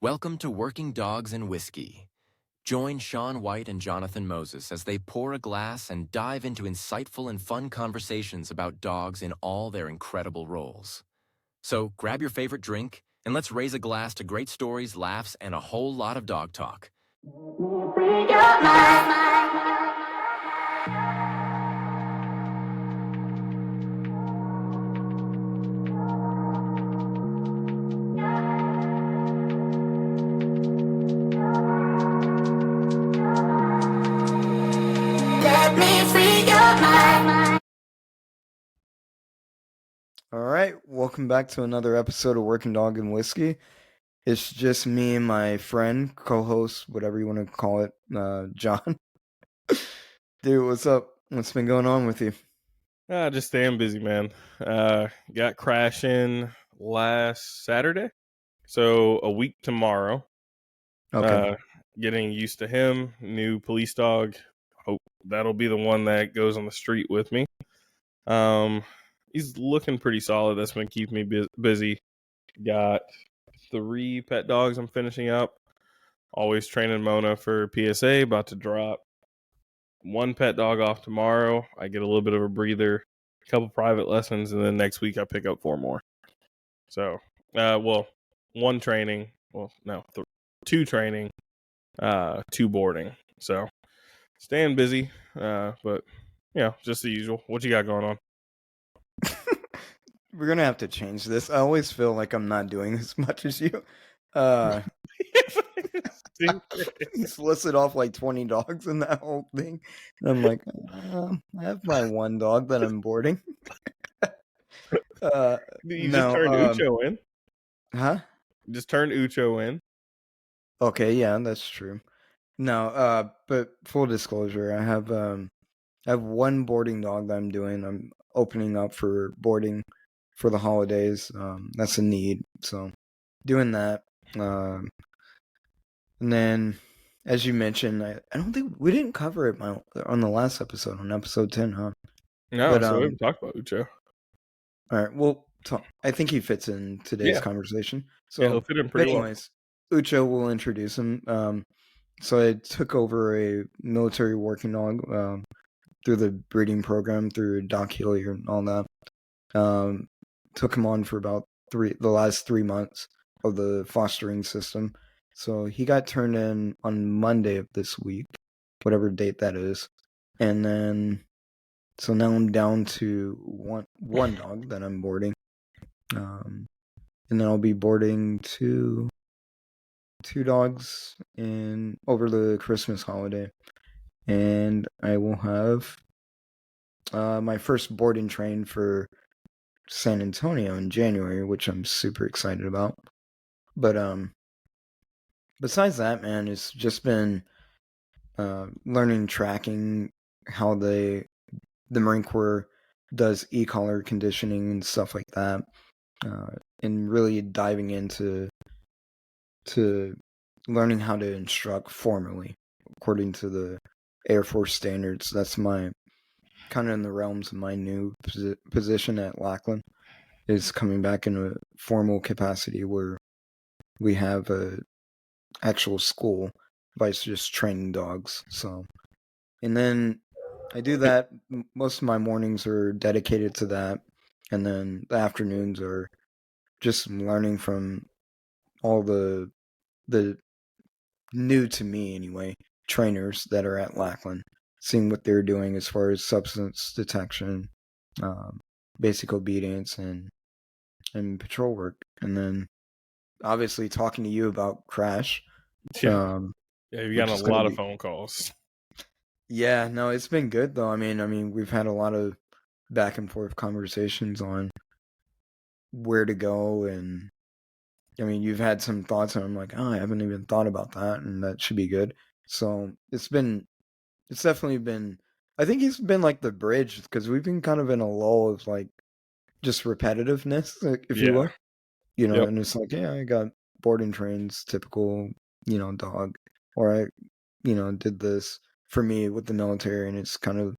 Welcome to Working Dogs and Whiskey. Join Sean White and Jonathan Moses as they pour a glass and dive into insightful and fun conversations about dogs in all their incredible roles. So grab your favorite drink and let's raise a glass to great stories, laughs, and a whole lot of dog talk. All right, welcome back to another episode of Working Dog and Whiskey. It's just me and my friend, co-host, whatever you want to call it, John. Dude, what's up? What's been going on with you? Just staying busy, man. Got crashing last Saturday, so a week tomorrow. Okay. Getting used to him, new police dog. Hope that'll be the one that goes on the street with me. He's looking pretty solid. That's been keeping me busy. Got 3 pet dogs I'm finishing up. Always training Mona for PSA, about to drop 1 pet dog off tomorrow. I get a little bit of a breather, a couple private lessons, and then next week I pick up 4 more. So, 1 training. Well, no, 2 training, 2 boarding. So, staying busy, but just the usual. What you got going on? We're going to have to change this. I always feel like I'm not doing as much as you. He's listed off like 20 dogs in that whole thing. And I'm like, I have my 1 dog that I'm boarding. You just turned Ucho in? Huh? You just turned Ucho in? Okay, yeah, that's true. No, but full disclosure, I have 1 boarding dog that I'm doing. I'm opening up for boarding for the holidays. That's a need, so doing that. And then, as you mentioned, I don't think we didn't cover it on the last episode, on episode 10, huh? No, But, so we haven't talked about Ucho. All right, well, I think he fits in today's conversation. So, he'll fit in pretty anyways, Ucho will introduce him. So I took over a military working dog through the breeding program through Doc Hillier and all that. Took him on for about the last 3 months of the fostering system. So he got turned in on Monday of this week, whatever date that is. And then, so now I'm down to one dog that I'm boarding. And then I'll be boarding two dogs over the Christmas holiday. And I will have my first board and train for San Antonio in January, which I'm super excited about. But besides that, man, it's just been learning tracking, how the Marine Corps does e-collar conditioning and stuff like that, and really diving into learning how to instruct formally according to the Air Force standards. That's my kind of in the realms of my new position at Lackland, is coming back in a formal capacity where we have a actual school vice just training dogs. So, and then I do that. Most of my mornings are dedicated to that, and then the afternoons are just learning from all the new to me anyway trainers that are at Lackland, seeing what they're doing as far as substance detection, basic obedience, and patrol work. And then obviously talking to you about Crash. Yeah, you've gotten a lot of phone calls. Yeah, no, it's been good though. I mean, we've had a lot of back and forth conversations on where to go, and I mean, you've had some thoughts, and I'm like, oh, I haven't even thought about that, and that should be good. So it's definitely been, I think it's been like the bridge, because we've been kind of in a lull of like just repetitiveness, if you will, Yep. And it's like, yeah, I got boarding trains, typical, dog, or I, did this for me with the military, and it's kind of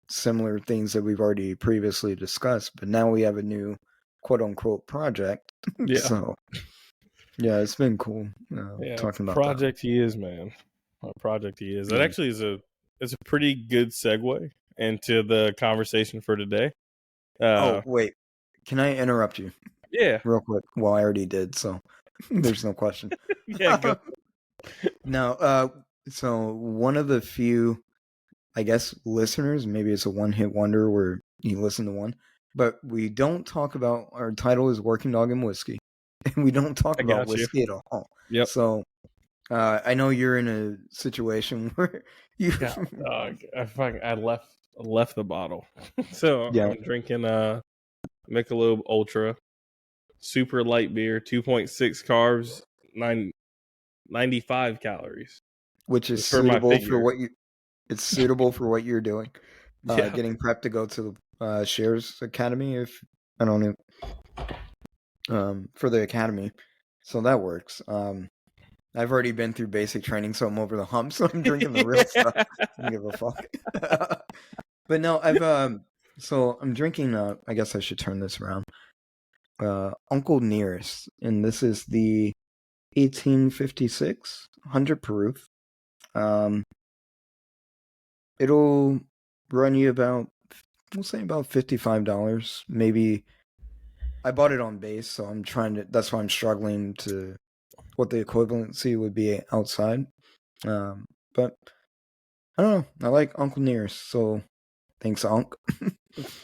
similar things that we've already previously discussed, but now we have a new quote unquote project. Yeah. So Yeah, it's been cool Yeah, talking about that. project he is, man. What project he is. That Yeah. actually is a pretty good segue into the conversation for today. Oh, wait. Can I interrupt you Yeah, real quick? Well, I already did, so there's no question. yeah, go. No, so one of the few, I guess, listeners, maybe it's a one-hit wonder where you listen to one, but we don't talk about, our title is Working Dog and Whiskey, and we don't talk I about got you. whiskey at all. Yep. So I know you're in a situation where you, God, dog. I left the bottle. So yeah, I'm drinking Michelob Ultra, super light beer, 2.6 carbs, 95 calories. which is Just for my suitable for figure. what you, it's suitable for what you're doing. Yeah. Getting prepped to go to the Shares Academy, if I don't know, for the academy, so that works. I've already been through basic training, so I'm over the hump. So I'm drinking the real stuff. I don't give a fuck. But no, so I'm drinking. I guess I should turn this around. Uncle Nearest, and this is the 1856 100 proof. It'll run you about, we'll say about $55. Maybe I bought it on base, so I'm trying to. That's why I'm struggling to what the equivalency would be outside. But I don't know. I like Uncle Nearest, so thanks, Unc.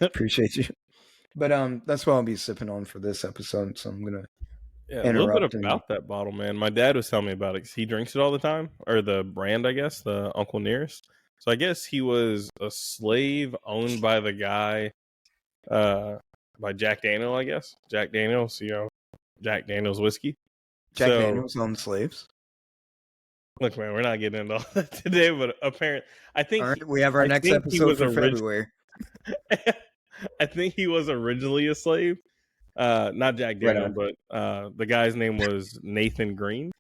Appreciate you. But that's what I'll be sipping on for this episode. So I'm gonna Yeah, a little bit interrupt and about that bottle, man. My dad was telling me about it 'cause he drinks it all the time, or the brand, I guess, the Uncle Nearest. So I guess he was a slave owned by the guy, by Jack Daniel, I guess. Jack Daniels, Jack Daniels whiskey. Jack So Daniels owned slaves. look, man, we're not getting into all that today, but apparently, All right, we have our next he episode was for February. I think he was originally a slave. Not Jack Right Daniel, on. but the guy's name was Nathan Green.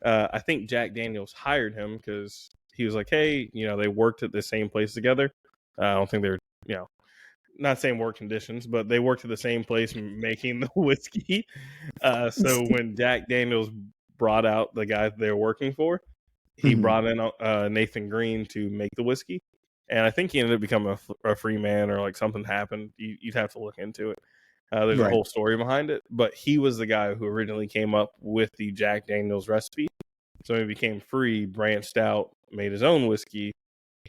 I think Jack Daniels hired him because he was like, hey, they worked at the same place together. I don't think they're, not same work conditions, but they worked at the same place making the whiskey. So when Jack Daniels brought out the guy they were working for, he Mhm. brought in Nathan Green to make the whiskey. And I think he ended up becoming a free man, or like something happened. You'd have to look into it. There's a Right. whole story behind it, but he was the guy who originally came up with the Jack Daniels recipe. So he became free, branched out, made his own whiskey.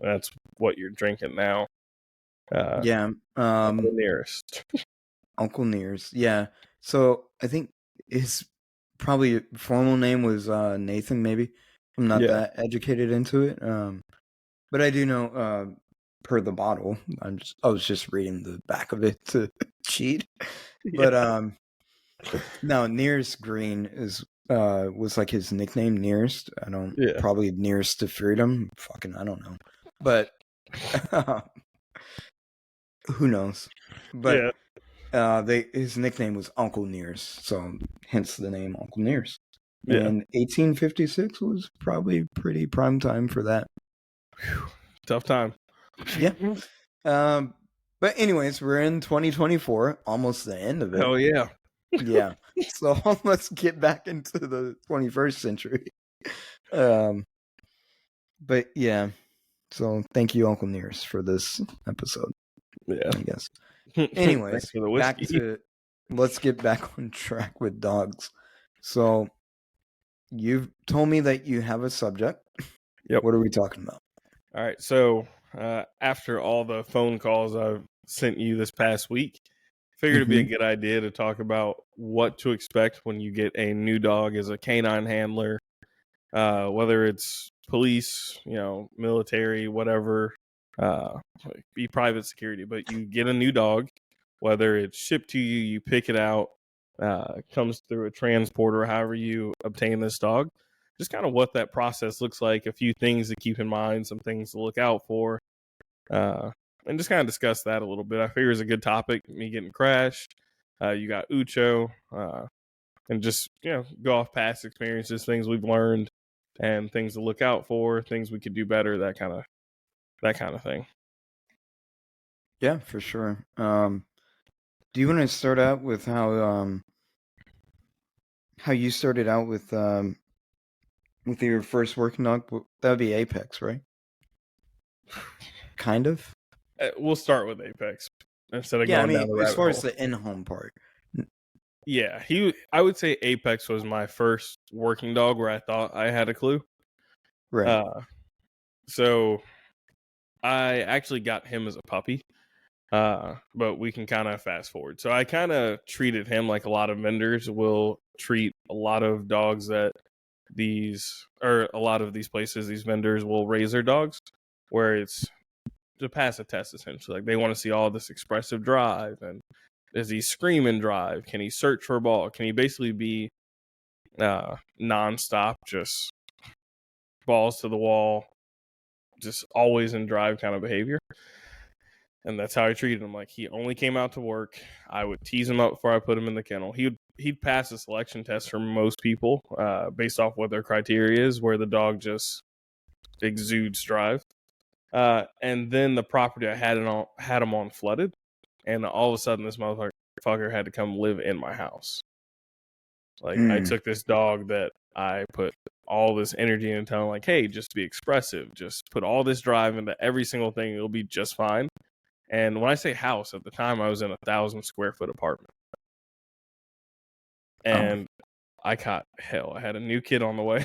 That's what you're drinking now. Yeah. The nearest. Uncle Nearest. Yeah. So I think his probably formal name was Nathan. Maybe I'm not Yeah. that educated into it. But I do know per the bottle. I was just reading the back of it to cheat. But no, Nearest Green is was like his nickname, Nearest. I don't Yeah. probably nearest to freedom. Fucking I don't know. But who knows? But his nickname was Uncle Nearest, so hence the name Uncle Nearest. Yeah. And 1856 was probably pretty prime time for that. Whew. Tough time. Yeah. But anyways, we're in 2024, almost the end of it. Hell yeah. Yeah. So let's get back into the 21st century. But yeah. So thank you, Uncle Nearest, for this episode. Yeah. I guess. Thanks Anyways, for the whiskey. let's get back on track with dogs. So you've told me that you have a subject. Yep. What are we talking about? All right. So after all the phone calls I've sent you this past week, figured it'd be a good idea to talk about what to expect when you get a new dog as a canine handler, whether it's police, military, whatever, be private security, but you get a new dog, whether it's shipped to you, you pick it out, comes through a transporter, however you obtain this dog, just kind of what that process looks like, a few things to keep in mind, some things to look out for, and just kind of discuss that a little bit. I figure it's a good topic, me getting crashed, you got Ucho, and just, go off past experiences, things we've learned, and things to look out for, things we could do better, that kind of thing. Yeah, for sure. Do you want to start out with how how you started out with your first working dog? That would be Apex, right? Kind of. We'll start with Apex instead of Yeah, I going down mean, the as rabbit far as hole. the in-home part. Yeah, I would say Apex was my first working dog where I thought I had a clue. Right. Uh, so I actually got him as a puppy. But we can kind of fast forward. So I kind of treated him like a lot of vendors will treat a lot of dogs that a lot of these places, these vendors will raise their dogs, where it's to pass a test essentially. Like they want to see all this expressive drive, and does he scream and drive? Can he search for a ball? Can he basically be nonstop, just balls to the wall, just always in drive kind of behavior? And that's how I treated him. Like he only came out to work. I would tease him up before I put him in the kennel. He'd pass the selection test for most people, based off what their criteria is, where the dog just exudes drive. And then the property I had him on flooded, and all of a sudden this motherfucker had to come live in my house. Like I took this dog that I put all this energy into, telling like, hey, just be expressive, just put all this drive into every single thing, it'll be just fine. And when I say house, at the time I was in a 1,000 square foot apartment. And I caught hell. I had a new kid on the way.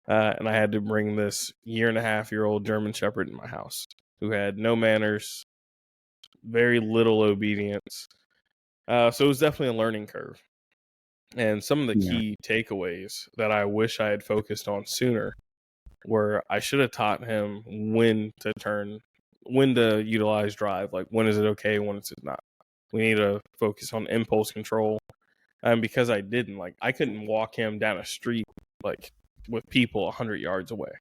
And I had to bring this 1.5-year-old German Shepherd in my house who had no manners, very little obedience. So it was definitely a learning curve. And some of the key takeaways that I wish I had focused on sooner were I should have taught him when to utilize drive. Like when is it okay, when is it not? We need to focus on impulse control. And because I didn't, like I couldn't walk him down a street like with people 100 yards away.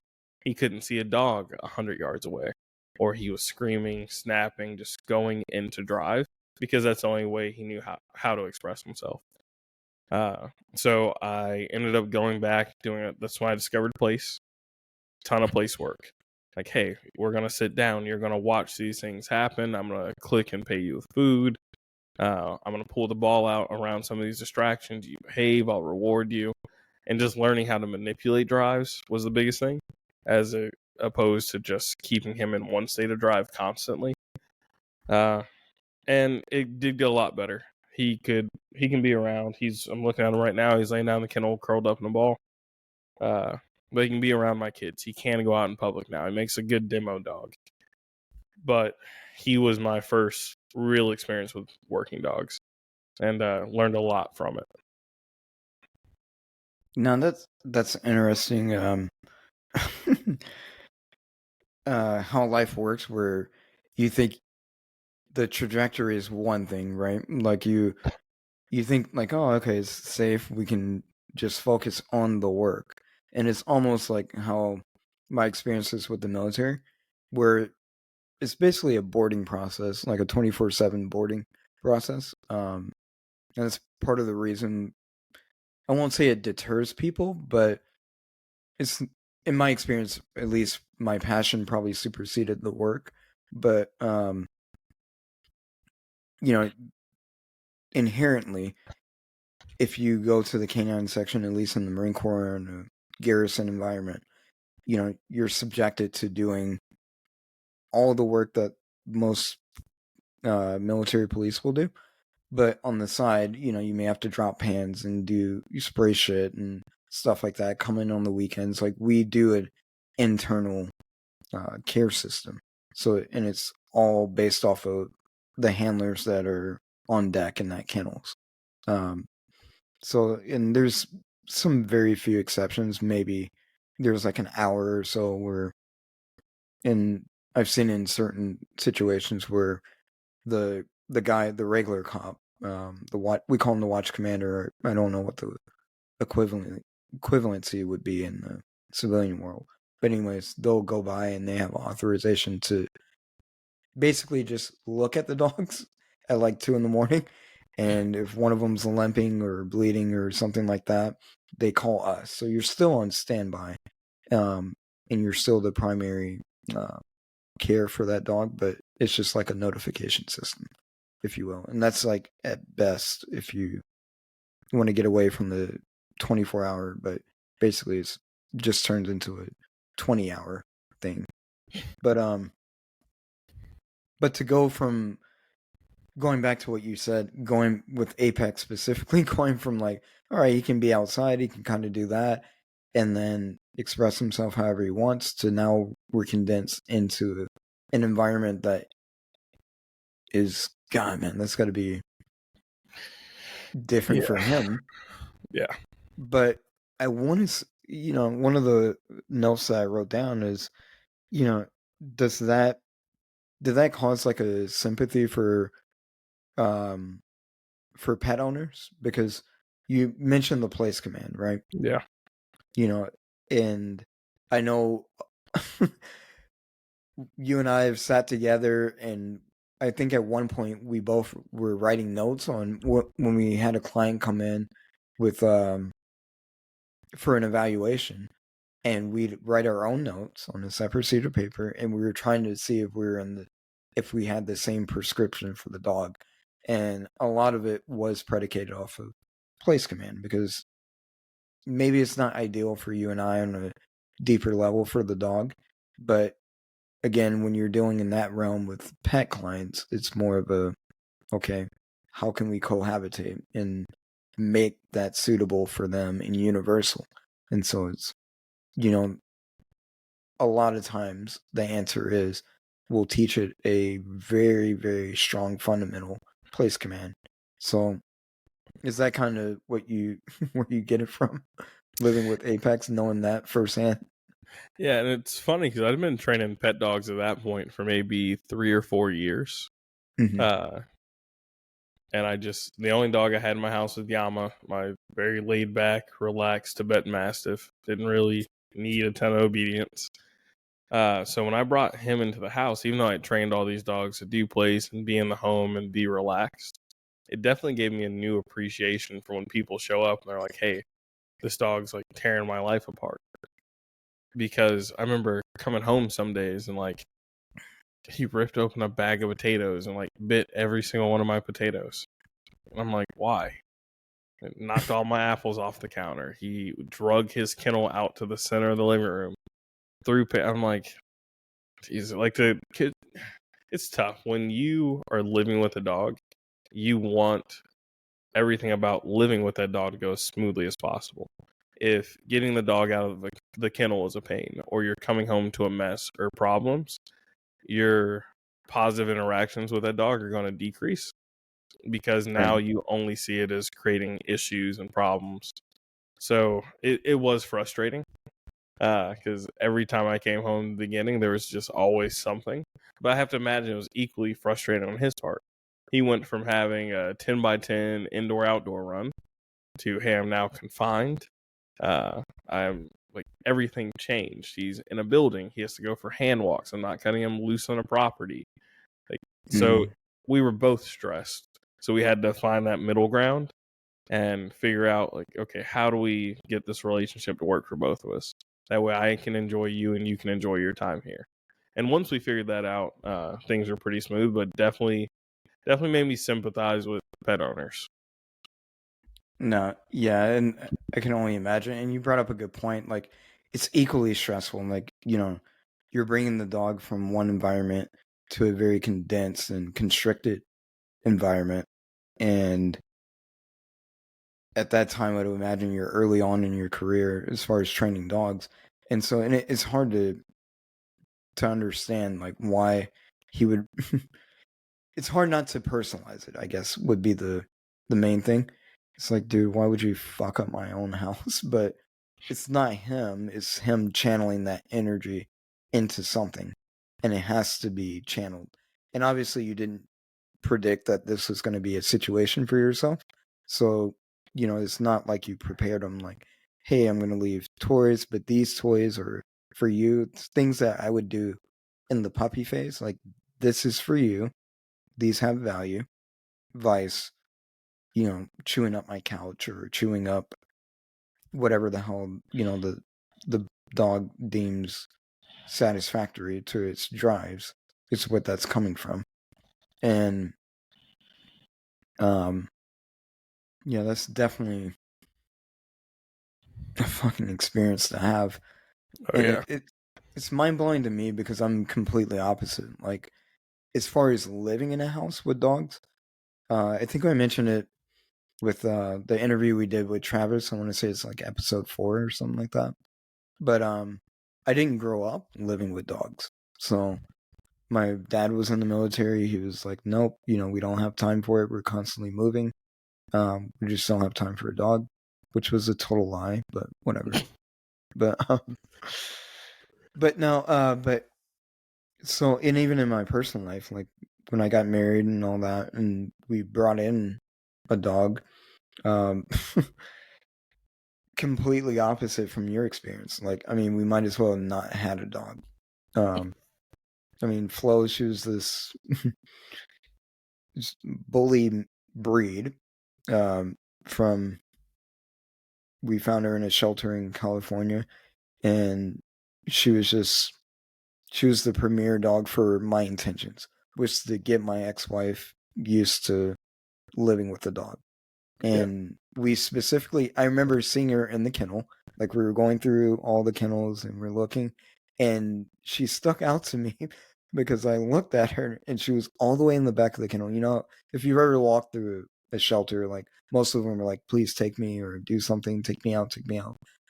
He couldn't see a dog 100 yards away, or he was screaming, snapping, just going into drive because that's the only way he knew how to express himself. So I ended up going back doing it. That's when I discovered place. Ton of place work. Like, hey, we're gonna sit down. You're gonna watch these things happen. I'm gonna click and pay you with food. I'm gonna pull the ball out around some of these distractions. You behave, I'll reward you. And just learning how to manipulate drives was the biggest thing, opposed to just keeping him in one state of drive constantly. And it did get a lot better. He can be around. I'm looking at him right now. He's laying down in the kennel, curled up in a ball. But he can be around my kids. He can go out in public now. He makes a good demo dog. But he was my first real experience with working dogs, and learned a lot from it. No, that's interesting. How life works, where you think the trajectory is one thing, right? Like you think like, oh, okay, it's safe. We can just focus on the work, and it's almost like how my experiences with the military, where it's basically a boarding process, like a 24/7 boarding process. And that's part of the reason. I won't say it deters people, but it's, in my experience, at least my passion probably superseded the work. But inherently, if you go to the canine section, at least in the Marine Corps and a garrison environment, you're subjected to doing all the work that most military police will do. But on the side, you may have to drop pans and you spray shit and stuff like that. Come in on the weekends. Like we do an internal care system. So, and it's all based off of the handlers that are on deck in that kennels. So, and there's some very few exceptions. Maybe there's like an hour or so where, and I've seen in certain situations where the guy, the regular cop, we call him the watch commander. I don't know what the equivalency would be in the civilian world, but anyways, they'll go by and they have authorization to basically just look at the dogs at like 2 a.m, and if one of them's limping or bleeding or something like that, they call us. So you're still on standby, and you're still the primary care for that dog, but it's just like a notification system, if you will. And that's like at best if you want to get away from the 24-hour, but basically it's just turns into a 20-hour thing. But to go from going back to what you said, going with Apex specifically, going from like, all right, he can be outside, he can kind of do that, and then express himself however he wants, to now we're condensed into an environment that is, God, man, that's got to be different for him. Yeah. But I want to, one of the notes that I wrote down is, did that cause like a sympathy for pet owners? Because you mentioned the place command, right? Yeah. And I know you and I have sat together, and I think at one point we both were writing notes on when we had a client come in with for an evaluation, and we'd write our own notes on a separate sheet of paper, and we were trying to see if we had the same prescription for the dog. And a lot of it was predicated off of place command, because maybe it's not ideal for you and I on a deeper level for the dog, but again, when you're dealing in that realm with pet clients, it's more of a, okay, how can we cohabitate and make that suitable for them and universal? And so it's, a lot of times the answer is we'll teach it a very, very strong fundamental place command. So is that kind of where you get it from? Living with Apex, knowing that firsthand? Yeah, and it's funny because I've been training pet dogs at that point for maybe 3 or 4 years. Mm-hmm. And the only dog I had in my house was Yama, my very laid back, relaxed Tibetan Mastiff. Didn't really need a ton of obedience. So when I brought him into the house, even though I trained all these dogs to do plays and be in the home and be relaxed, it definitely gave me a new appreciation for when people show up and they're like, hey, this dog's like tearing my life apart. Because I remember coming home some days and like he ripped open a bag of potatoes and like bit every single one of my potatoes. And I'm like, why? It knocked all my apples off the counter. He drug his kennel out to the center of the living room. I'm like, geez, like the kid. It's tough when you are living with a dog. You want everything about living with that dog to go as smoothly as possible. If getting the dog out of the kennel is a pain, or you're coming home to a mess or problems, your positive interactions with that dog are going to decrease, because now you only see it as creating issues and problems. So it was frustrating, because every time I came home in the beginning, there was just always something. But I have to imagine it was equally frustrating on his part. He went from having a 10 by 10 indoor-outdoor run to, hey, I'm now confined. I'm like, everything changed. He's in a building. He has to go for hand walks. I'm not cutting him loose on a property. So we were both stressed. So we had to find that middle ground and figure out, like, okay, how do we get this relationship to work for both of us? That way I can enjoy you and you can enjoy your time here. And once we figured that out, things were pretty smooth, but definitely made me sympathize with pet owners. No, yeah, and I can only imagine. And you brought up a good point. Like, it's equally stressful. Like, you're bringing the dog from one environment to a very condensed and constricted environment. And at that time, I'd imagine you're early on in your career as far as training dogs. And so, it's hard to understand, like, why he would. It's hard not to personalize it, I guess, would be the main thing. It's like, dude, why would you fuck up my own house? But it's not him. It's him channeling that energy into something. And it has to be channeled. And obviously you didn't predict that this was going to be a situation for yourself. So, it's not like you prepared him like, hey, I'm going to leave toys, but these toys are for you. It's things that I would do in the puppy phase. Like, this is for you. These have value. Vice, chewing up my couch or chewing up whatever the hell, the dog deems satisfactory to its drives. It's what that's coming from. And Yeah, that's definitely a fucking experience to have. Oh And yeah. it's mind blowing to me because I'm completely opposite. Like, as far as living in a house with dogs, I think I mentioned it with the interview we did with Travis. I want to say it's like episode 4 or something like that. But I didn't grow up living with dogs. So my dad was in the military. He was like, nope, we don't have time for it. We're constantly moving. We just don't have time for a dog, which was a total lie, but whatever. But but no, but so, and even in my personal life, like when I got married and all that, and we brought in a dog, um, completely opposite from your experience. Like, I mean, we might as well have not had a dog. Um, I mean, Flo, she was this bully breed. From we found her in a shelter in California, and she was just she was the premier dog for my intentions, was to get my ex-wife used to living with the dog. Yeah. And we specifically, I remember seeing her in the kennel, like we were going through all the kennels and we're looking, and she stuck out to me because I looked at her and she was all the way in the back of the kennel. If you've ever walked through a shelter, like most of them are like, please take me or do something, take me out,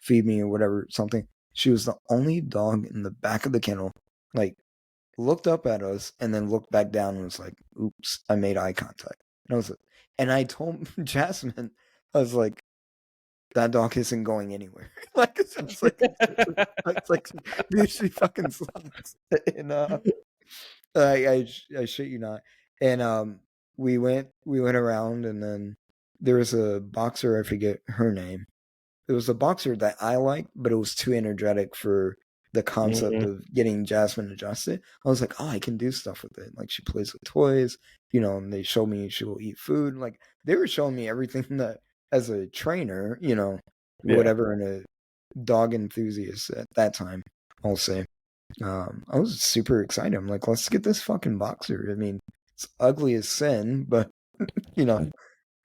feed me or whatever, something. She was the only dog in the back of the kennel, like looked up at us and then looked back down and was like, oops, I made eye contact. And I was like, and I told Jasmine, I was like, that dog isn't going anywhere. Like, it's like, dude, she fucking sucks. And I shit you not. And we went around, and then there was a boxer, I forget her name. It was a boxer that I liked, but it was too energetic for the concept of getting Jasmine adjusted. I was like, oh, I can do stuff with it. Like, she plays with toys, and they show me she will eat food. Like, they were showing me everything that, as a trainer, or Yeah. whatever, and a dog enthusiast at that time, I'll say. I was super excited. I'm like, let's get this fucking boxer. I mean, it's ugly as sin, but you know,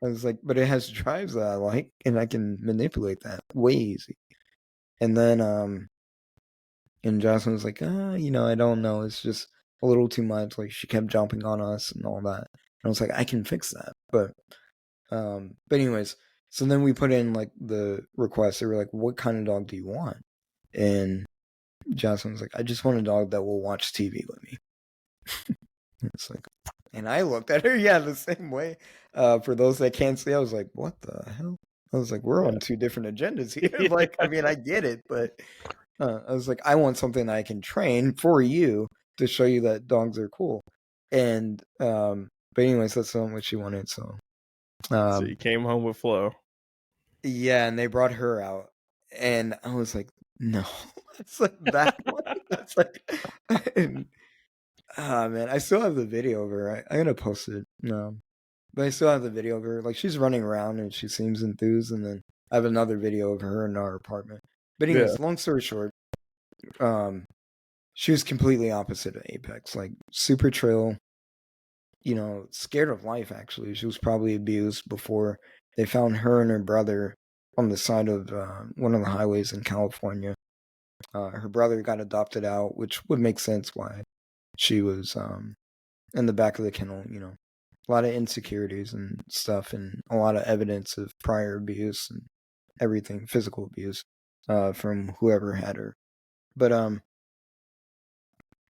I was like, but it has drives that I like, and I can manipulate that way easy. And then, and Jocelyn was like, I don't know. It's just a little too much. Like, she kept jumping on us and all that. And I was like, I can fix that. But anyways, so then we put in like the request. They were like, what kind of dog do you want? And Jocelyn was like, I just want a dog that will watch TV with me. It's like, and I looked at her, yeah, the same way. For those that can't see, I was like, what the hell? I was like, we're on two different agendas here. Like, I mean, I get it, but I was like, I want something that I can train for you to show you that dogs are cool. And but anyways, that's not what she wanted. So So you came home with Flo. yeah, and they brought her out, and I was like, no, it's like that one. That's like, and, man, I still have the video of her. I'm gonna post it. No, but I still have the video of her. Like, she's running around and she seems enthused. And then I have another video of her in our apartment. But Yeah. anyways, long story short, she was completely opposite of Apex. Like, super chill. Scared of life. Actually, she was probably abused before they found her and her brother on the side of one of the highways in California. Her brother got adopted out, which would make sense why she was in the back of the kennel. A lot of insecurities and stuff, and a lot of evidence of prior abuse and everything, physical abuse, from whoever had her. But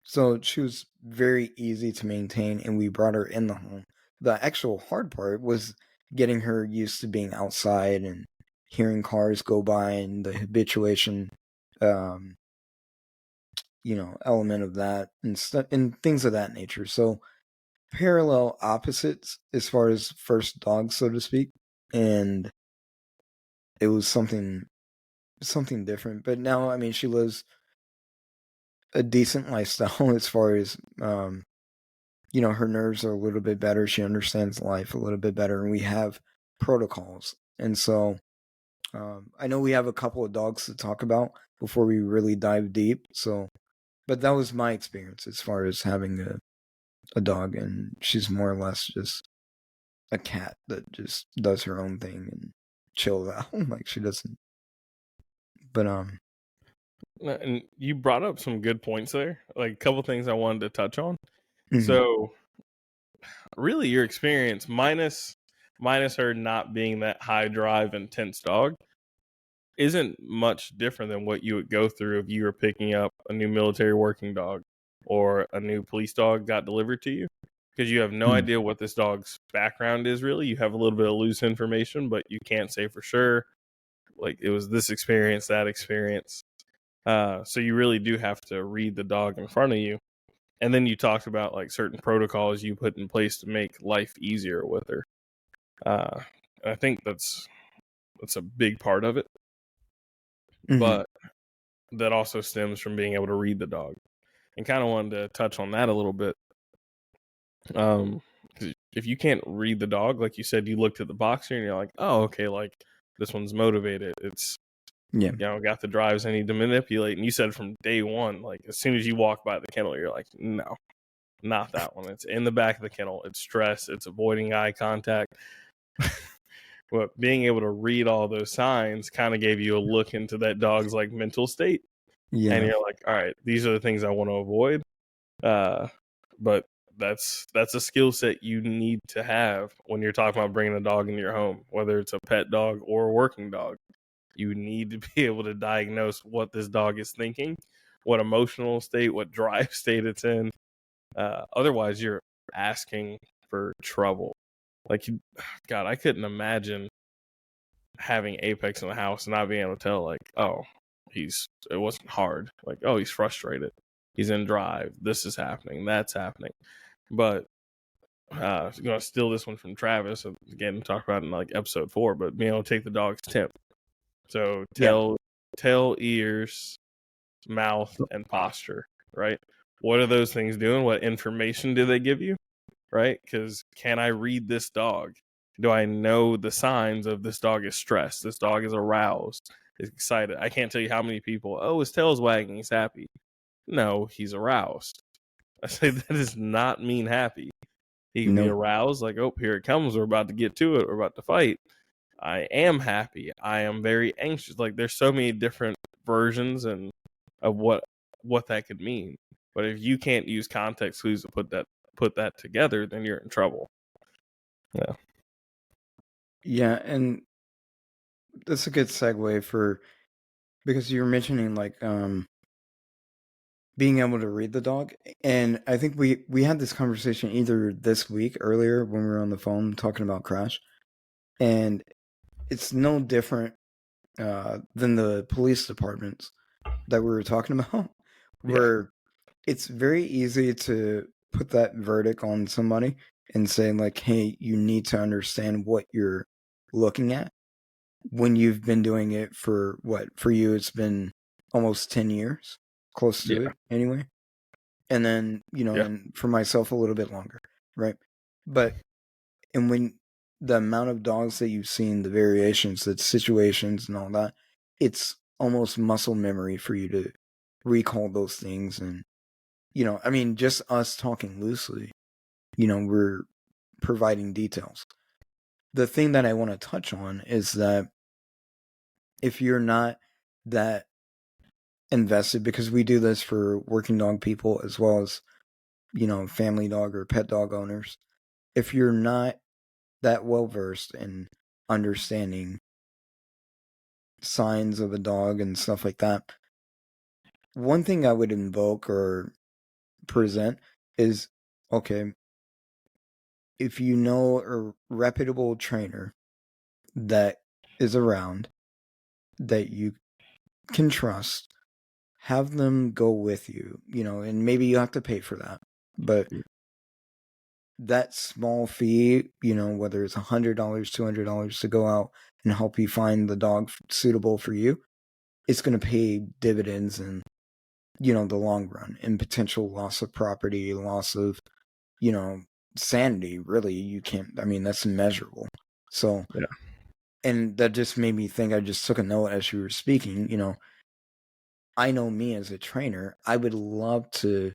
so she was very easy to maintain, and we brought her in the home. The actual hard part was getting her used to being outside and hearing cars go by, and the habituation, um, element of that, and things of that nature. So, parallel opposites as far as first dog, so to speak, and it was something different. But now, I mean, she lives a decent lifestyle as far as her nerves are a little bit better. She understands life a little bit better, and we have protocols. And so, I know we have a couple of dogs to talk about before we really dive deep. So, but that was my experience as far as having a dog, and she's more or less just a cat that just does her own thing and chills out. Like she doesn't. But And you brought up some good points there, like a couple things I wanted to touch on. mhm, So, really, your experience minus her not being that high drive, intense dog isn't much different than what you would go through if you were picking up a new military working dog or a new police dog got delivered to you, because you have no mhm, idea what this dog's background is. Really, you have a little bit of loose information, but you can't say for sure. Like, it was this experience, that experience. So you really do have to read the dog in front of you. And then you talked about like certain protocols you put in place to make life easier with her. Uh, I think that's a big part of it, mhm. but that also stems from being able to read the dog. And kind of wanted to touch on that a little bit. 'Cause if you can't read the dog, like you said, you looked at the boxer and you're like, oh, okay, like this one's motivated. It's, Yeah, got the drives I need to manipulate. And you said from day one, like as soon as you walk by the kennel, you're like, no, not that one. It's in the back of the kennel. It's stress. It's avoiding eye contact. But being able to read all those signs kind of gave you a look into that dog's like mental state. And yeah, you're like, all right, these are the things I want to avoid. But that's a skill set you need to have when you're talking about bringing a dog into your home, whether it's a pet dog or a working dog. You need to be able to diagnose what this dog is thinking, what emotional state, what drive state it's in. Otherwise, you're asking for trouble. Like, God, I couldn't imagine having Apex in the house and not being able to tell, like, oh, it wasn't hard. Like, oh, he's frustrated. He's in drive. This is happening. That's happening. But going to steal this one from Travis. Again, talk about it in like episode 4, but being able to take the dog's temp. So yeah, tail, ears, mouth, and posture, right? What are those things doing? What information do they give you, right? Because can I read this dog? Do I know the signs of this dog is stressed? This dog is aroused, is excited. I can't tell you how many people, oh, his tail's wagging, he's happy. No, he's aroused. I say that does not mean happy. He can be nope, aroused, like, oh, here it comes. We're about to get to it. We're about to fight. I am happy. I am very anxious. Like, there's so many different versions and of what that could mean. But if you can't use context clues to put that together, then you're in trouble. Yeah. yeah, and that's a good segue for because you were mentioning like being able to read the dog, and I think we had this conversation either this week earlier when we were on the phone talking about Crash, and it's no different than the police departments that we were talking about, Yeah. where it's very easy to put that verdict on somebody and say like, hey, you need to understand what you're looking at when you've been doing it for what, for you it's been almost 10 years, close to Yeah. it anyway, and then Yeah. and for myself a little bit longer, right? But and when the amount of dogs that you've seen, the variations, the situations and all that, it's almost muscle memory for you to recall those things. And I mean, just us talking loosely, we're providing details. The thing that I want to touch on is that if you're not that invested, because we do this for working dog people as well as family dog or pet dog owners, if you're not that well versed in understanding signs of a dog and stuff like that, one thing I would invoke or present is, okay, if you know a reputable trainer that is around that you can trust, have them go with you, and maybe you have to pay for that, but that small fee, whether it's $100, $200 to go out and help you find the dog suitable for you, it's going to pay dividends in, the long run, and potential loss of property, loss of, you know, sanity. Really, you can't, I mean, that's immeasurable. So, Yeah. and that just made me think, I just took a note as you were speaking, I know me as a trainer, I would love to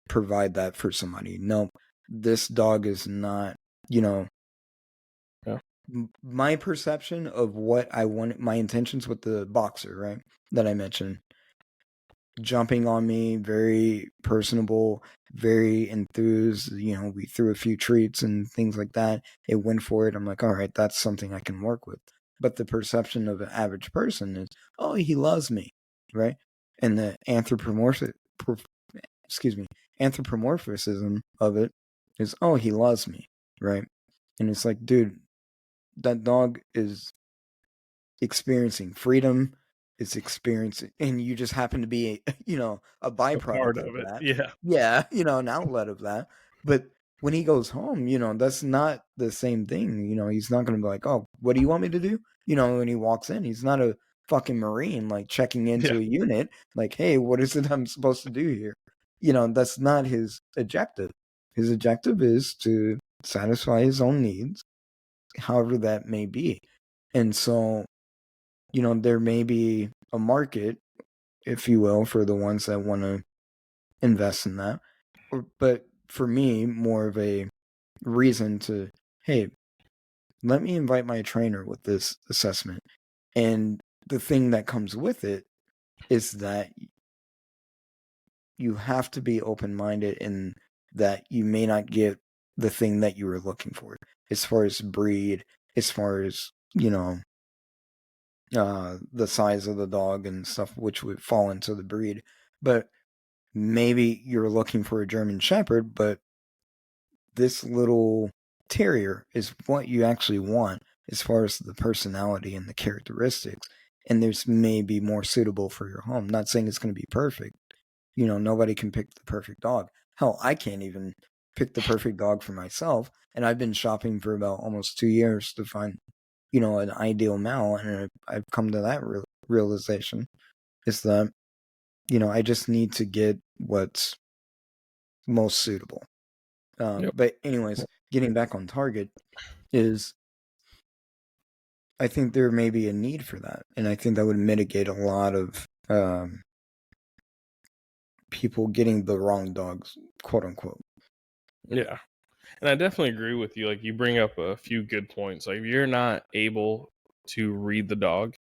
provide that for somebody. No, this dog is not, you know, My perception of what I want, my intentions with the boxer, right, that I mentioned, jumping on me, very personable, very enthused. We threw a few treats and things like that. It went for it. I'm like, all right, that's something I can work with. But the perception of an average person is, oh, he loves me, right? And the anthropomorphism of it is, oh, he loves me, right? And it's like, dude, that dog is experiencing freedom, is experiencing, and you just happen to be a A part byproduct of of it. that. Yeah. Yeah, an outlet of that. But when he goes home, that's not the same thing. He's not going to be like, oh, what do you want me to do? When he walks in, he's not a fucking Marine like checking into Yeah. a unit like, hey, what is it I'm supposed to do here? That's not his objective. His objective is to satisfy his own needs, however that may be. And so there may be a market, if you will, for the ones that want to invest in that. But for me, more of a reason to, hey, let me invite my trainer with this assessment. And the thing that comes with it is that you have to be open-minded in that you may not get the thing that you were looking for as far as breed, as far as, the size of the dog and stuff, which would fall into the breed. But maybe you're looking for a German Shepherd, but this little terrier is what you actually want as far as the personality and the characteristics. And there's maybe more suitable for your home. Not saying it's going to be perfect. Nobody can pick the perfect dog. Hell, I can't even pick the perfect dog for myself. And I've been shopping for about almost 2 years to find, an ideal male. And I've come to that realization is that, I just need to get what's most suitable. Yep. But anyways, getting back on target is, I think there may be a need for that. And I think that would mitigate a lot of people getting the wrong dogs, quote unquote. Yeah. And I definitely agree with you. Like, you bring up a few good points. Like, if you're not able to read the dog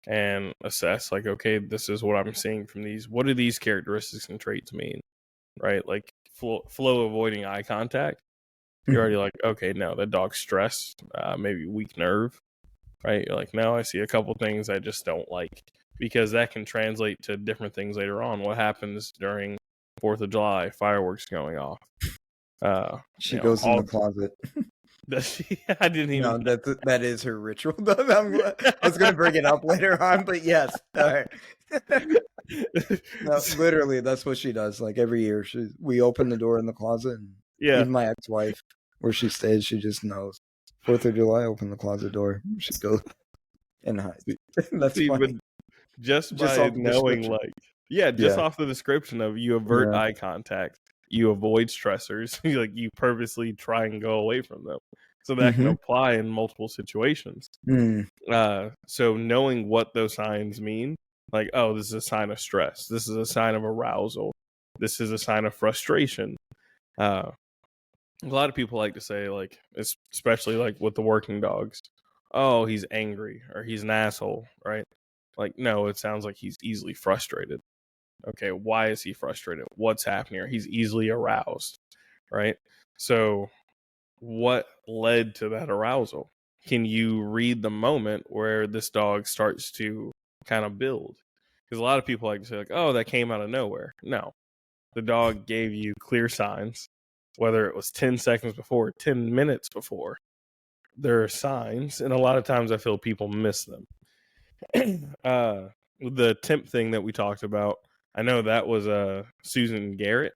and assess, like, okay, this is what I'm seeing from these. What do these characteristics and traits mean? Right? Like, flow avoiding eye contact. You're already like, okay, no, that dog's stressed, maybe weak nerve. Right? You're like, no, I see a couple things I just don't like, because that can translate to different things later on. What happens during 4th of July, fireworks going off? She goes in the closet. Does she? I didn't even. No, that is her ritual. I was going to bring it up later on, but yes. All right. No, literally, that's what she does. Like every year, we open the door in the closet, and Yeah. even my ex-wife, where she stays, she just knows. 4th of July, open the closet door. She goes and hides. That's See, funny. but just Just by off the knowing, description. like, just off the description of you avert eye contact, you avoid stressors, like you purposely try and go away from them. So that can apply in multiple situations. So knowing what those signs mean, like, oh, this is a sign of stress. This is a sign of arousal. This is a sign of frustration. A lot of people like to say, like, especially like with the working dogs, oh, he's angry or he's an asshole, right? Like, no, it sounds like he's easily frustrated. Okay, why is he frustrated? What's happening? He's easily aroused, right? So what led to that arousal? Can you read the moment where this dog starts to kind of build? Because a lot of people like to say, like, oh, that came out of nowhere. No, the dog gave you clear signs, whether it was 10 seconds before, 10 minutes before. There are signs, and a lot of times I feel people miss them. The temp thing that we talked about, I know that was Susan Garrett,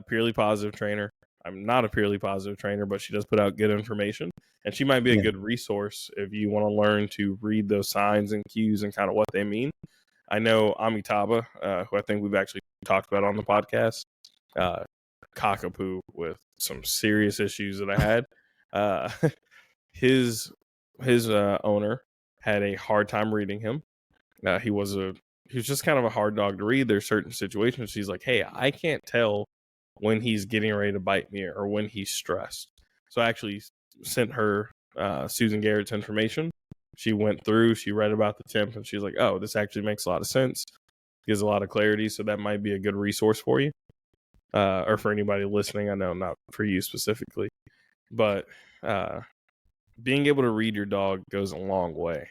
purely positive trainer. I'm not a purely positive trainer, but she does put out good information, and she might be a good resource if you want to learn to read those signs and cues and kind of what they mean. I know Amitabha, who I think we've actually talked about on the podcast, cockapoo with some serious issues that I had. His owner had a hard time reading him. He was just kind of a hard dog to read. There's certain situations she's like, hey, I can't tell when he's getting ready to bite me or when he's stressed. So I actually sent her Susan Garrett's information. She went through, she read about the temp, and she's like, oh, this actually makes a lot of sense. Gives a lot of clarity, so that might be a good resource for you. Or for anybody listening. I know not for you specifically. But being able to read your dog goes a long way.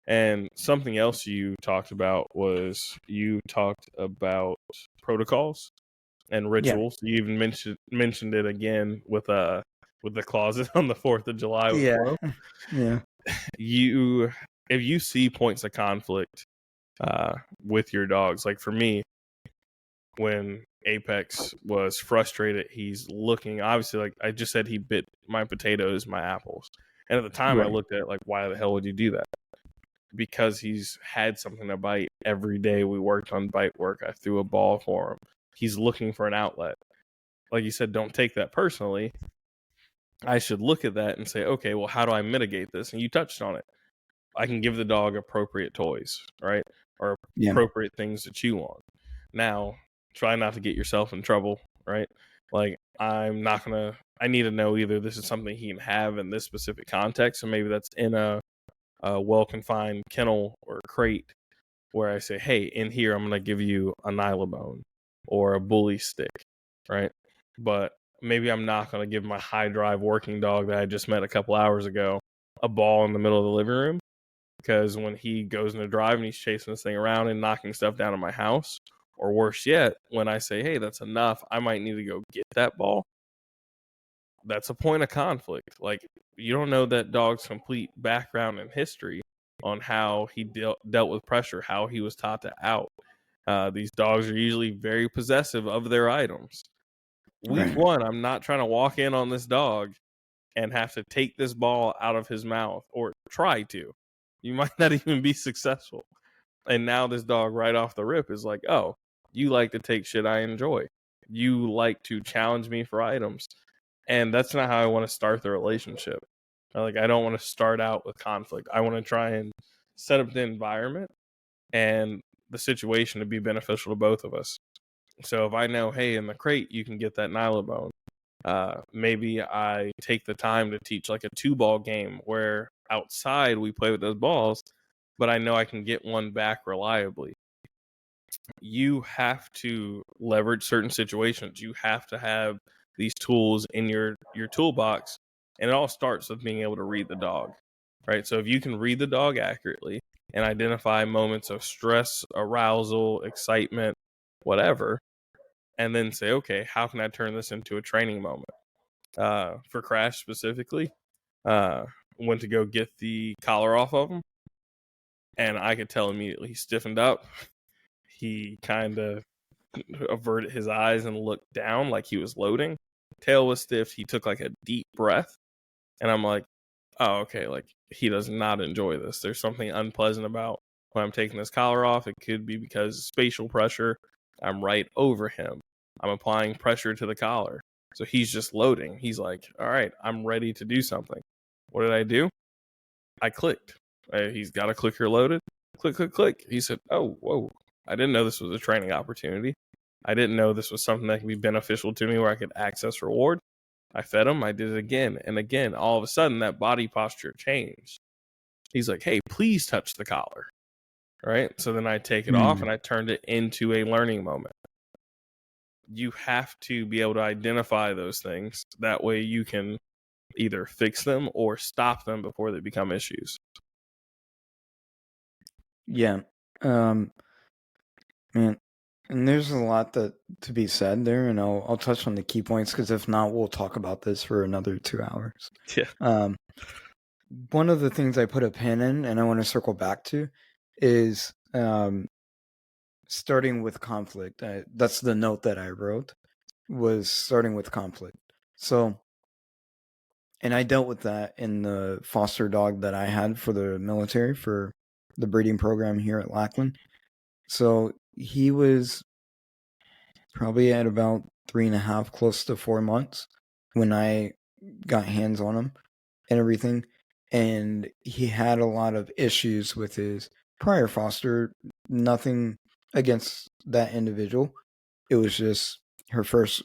And something else you talked about was you talked about protocols and rituals. You even mentioned it again with the closet on the 4th of July with Flo. Yeah. If you see points of conflict with your dogs, like for me, when Apex was frustrated, he's looking, obviously, like I just said, he bit my potatoes, my apples. And at the time I looked at it like, why the hell would you do that? Because he's had something to bite every day. We worked on bite work. I threw a ball for him. He's looking for an outlet. Like you said, don't take that personally. I should look at that and say, okay, well, how do I mitigate this? And you touched on it. I can give the dog appropriate toys, right? Or appropriate things to chew on. Now, try not to get yourself in trouble, right? Like, I need to know either this is something he can have in this specific context, and maybe that's in a well-confined kennel or crate where I say, hey, in here, I'm going to give you a nylabone or a bully stick, right? But maybe I'm not going to give my high drive working dog that I just met a couple hours ago a ball in the middle of the living room, because when he goes into drive and he's chasing this thing around and knocking stuff down in my house, or worse yet, when I say, hey, that's enough, I might need to go get that ball. That's a point of conflict. Like, you don't know that dog's complete background and history on how he dealt with pressure, how he was taught to out. These dogs are usually very possessive of their items. Week one, I'm not trying to walk in on this dog and have to take this ball out of his mouth, or try to. You might not even be successful. And now this dog right off the rip is like, oh, you like to take shit I enjoy. You like to challenge me for items. And that's not how I want to start the relationship. I don't want to start out with conflict. I want to try and set up the environment and the situation to be beneficial to both of us. So if I know, hey, in the crate, you can get that nylabone. Maybe I take the time to teach like a 2-ball game where outside we play with those balls, but I know I can get one back reliably. You have to leverage certain situations. You have to have these tools in your toolbox, and it all starts with being able to read the dog, right? So if you can read the dog accurately and identify moments of stress, arousal, excitement, whatever, and then say, okay, how can I turn this into a training moment? For Crash specifically, went to go get the collar off of him, and I could tell immediately he stiffened up. He kind of averted his eyes and looked down like he was loading. Tail was stiff. He took like a deep breath, and I'm like, oh, okay, like he does not enjoy this. There's something unpleasant about when I'm taking this collar off. It could be because spatial pressure. I'm right over him. I'm applying pressure to the collar. So he's just loading. He's like, all right, I'm ready to do something. What did I do? I clicked. He's got a clicker loaded. Click, click, click. He said, oh, whoa. I didn't know this was a training opportunity. I didn't know this was something that could be beneficial to me where I could access reward. I fed him. I did it again and again. All of a sudden, that body posture changed. He's like, hey, please touch the collar. Right? So then I take it off and I turned it into a learning moment. You have to be able to identify those things. That way you can either fix them or stop them before they become issues. Yeah. Man, and there's a lot to be said there, and I'll touch on the key points, because if not, we'll talk about this for another 2 hours. Yeah. One of the things I put a pin in, and I want to circle back to, is starting with conflict. That's the note that I wrote, was starting with conflict. So, and I dealt with that in the foster dog that I had for the military, for the breeding program here at Lackland. So he was probably at about 3.5, close to 4 months when I got hands on him and everything. And he had a lot of issues with his prior foster. Nothing against that individual. It was just her first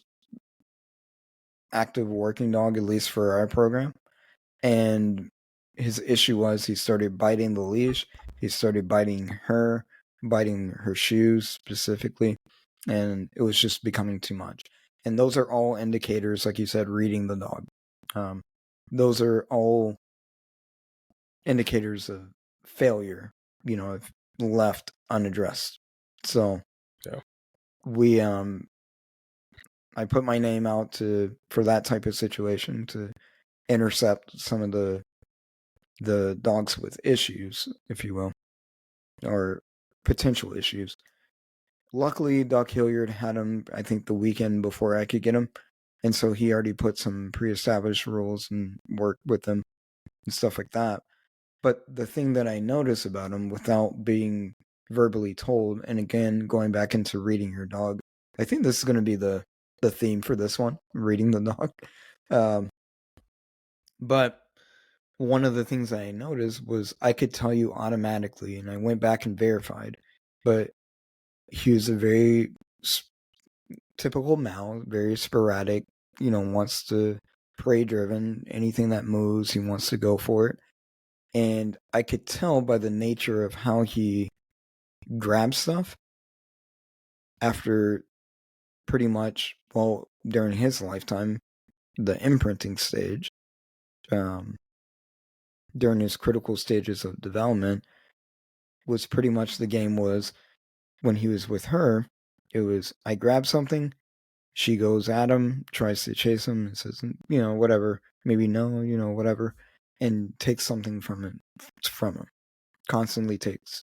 active working dog, at least for our program. And his issue was he started biting the leash. He started biting her shoes specifically, and it was just becoming too much. And those are all indicators, like you said, reading the dog. Those are all indicators of failure, if left unaddressed. So Yeah. we I put my name out for that type of situation to intercept some of the dogs with issues, if you will, or potential issues. Luckily, Doc Hilliard had him, I think, the weekend before I could get him. And so he already put some pre-established rules and worked with them and stuff like that. But the thing that I notice about him without being verbally told, and again, going back into reading your dog, I think this is going to be the theme for this one, reading the dog. But one of the things that I noticed was I could tell you automatically, and I went back and verified, but he was a very typical Mal, very sporadic, wants to prey driven. Anything that moves, he wants to go for it. And I could tell by the nature of how he grabs stuff after pretty much, well, during his lifetime, the imprinting stage, during his critical stages of development, was pretty much the game was when he was with her, it was I grab something, she goes at him, tries to chase him, and says, whatever, maybe no, whatever, and takes something from him. Constantly takes,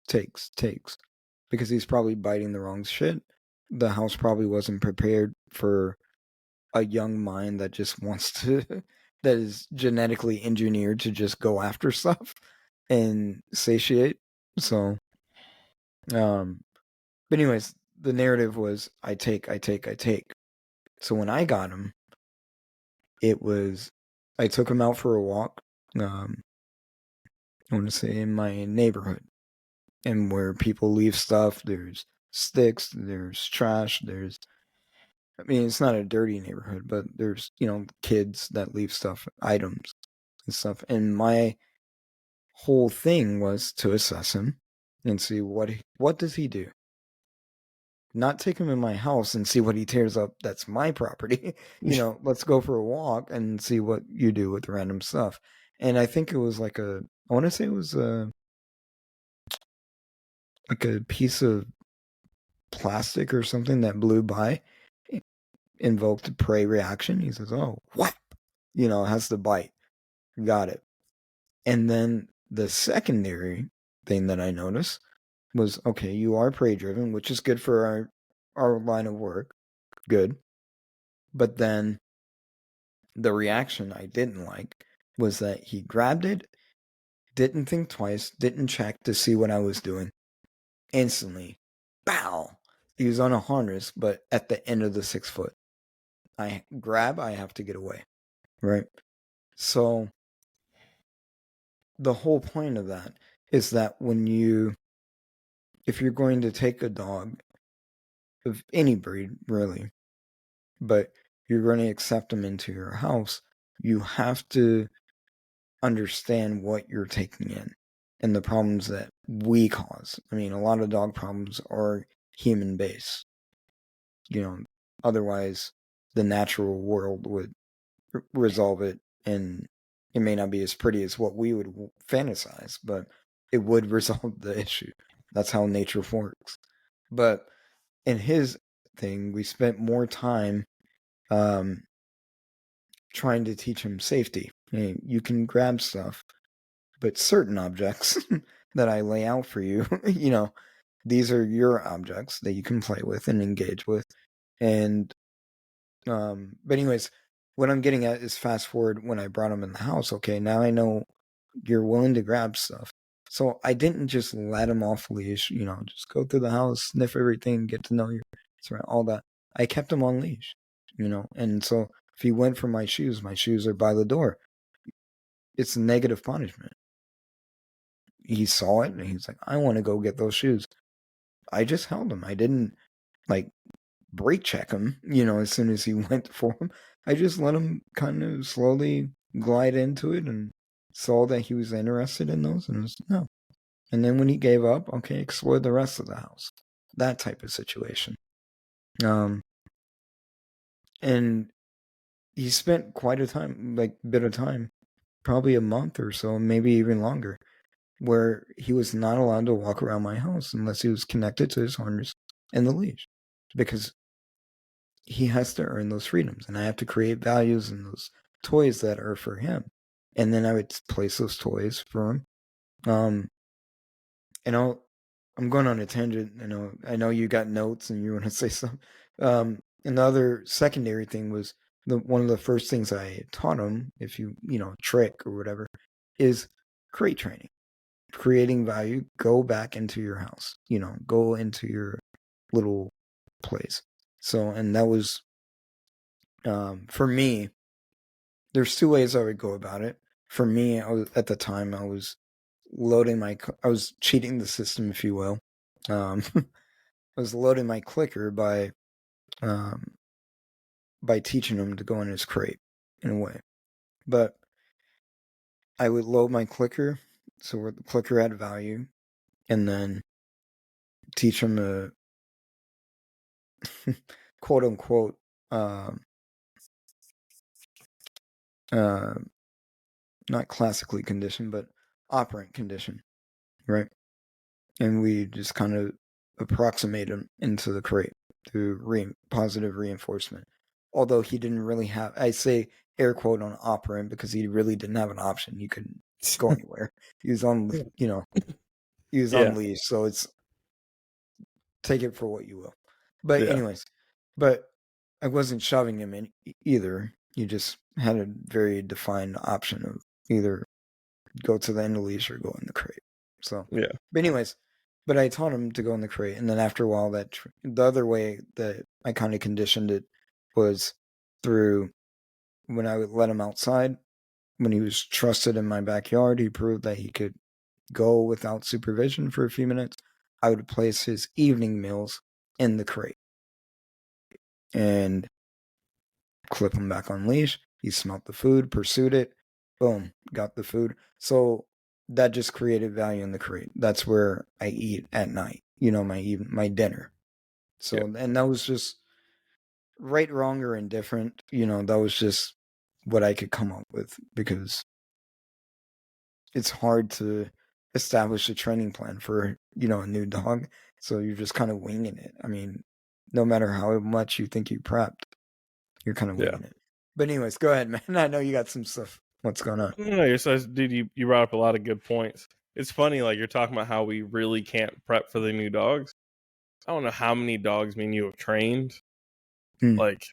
because he's probably biting the wrong shit. The house probably wasn't prepared for a young mind that just wants to, that is genetically engineered to just go after stuff and satiate. So, but anyways, the narrative was I take. So when I got him, it was I took him out for a walk. I want to say in my neighborhood, and where people leave stuff. There's sticks. There's trash. It's not a dirty neighborhood, but there's kids that leave stuff, items and stuff. And my whole thing was to assess him and see what does he do. Not take him in my house and see what he tears up. That's my property. Let's go for a walk and see what you do with random stuff. And I think it was I want to say it was like a piece of plastic or something that blew by, invoked a prey reaction. He says, oh, what? Has to bite. Got it. And then the secondary thing that I noticed was, okay, you are prey driven, which is good for our line of work. Good. But then the reaction I didn't like was that he grabbed it, didn't think twice, didn't check to see what I was doing. Instantly, bow! He was on a harness, but at the end of the 6 foot. I grab, I have to get away. Right? So the whole point of that is that if you're going to take a dog of any breed, really, but you're going to accept them into your house, you have to understand what you're taking in and the problems that we cause. A lot of dog problems are human based. Otherwise the natural world would resolve it, and it may not be as pretty as what we would fantasize, but it would resolve the issue. That's how nature works. But in his thing, we spent more time trying to teach him safety. You can grab stuff, but certain objects that I lay out for you, these are your objects that you can play with and engage with. And but anyways, what I'm getting at is fast forward when I brought him in the house. Okay, now I know you're willing to grab stuff. So I didn't just let him off leash, just go through the house, sniff everything, get to know you, all that. I kept him on leash, and so if he went for my shoes are by the door. It's a negative punishment. He saw it and he's like, I want to go get those shoes. I just held him. I didn't brake check him, as soon as he went for him. I just let him kind of slowly glide into it and saw that he was interested in those, and it was no. And then when he gave up, okay, explore the rest of the house. That type of situation. And he spent quite a bit of time, probably a month or so, maybe even longer, where he was not allowed to walk around my house unless he was connected to his harness and the leash, because he has to earn those freedoms, and I have to create values in those toys that are for him, and then I would place those toys for him. And I'm going on a tangent. I know you got notes and you want to say something. Another secondary thing was one of the first things I taught him, if you trick or whatever, is crate training, creating value. Go back into your house, go into your little place. So, and that was for me. There's two ways I would go about it. For me, at the time I was I was cheating the system, if you will. I was loading my clicker by teaching him to go in his crate in a way. But I would load my clicker so where the clicker had value, and then teach him to quote unquote not classically conditioned, but operant condition, right? And we just kind of approximate him into the crate through positive reinforcement. Although he didn't really have, I say air quote on operant because he really didn't have an option. He couldn't go anywhere. He was on, he was on leash. So it's, take it for what you will. But anyways, but I wasn't shoving him in either. You just had a very defined option of either go to the end of leash or go in the crate. So, yeah. But anyways, but I taught him to go in the crate, and then after a while, the other way that I kind of conditioned it was through when I would let him outside. When he was trusted in my backyard, he proved that he could go without supervision for a few minutes. I would place his evening meals in the crate and clip him back on leash. He smelt the food, pursued it, boom, got the food. So that just created value in the crate. That's where I eat at night, my dinner. So, and that was just right, wrong, or indifferent. That was just what I could come up with, because it's hard to establish a training plan for, a new dog. So you're just kind of winging it. I mean, no matter how much you think you prepped, you're kind of winging it. But anyways, go ahead, man. I know you got some stuff. What's going on? No, dude, you brought up a lot of good points. It's funny, like you're talking about how we really can't prep for the new dogs. I don't know how many dogs me and you have trained. Like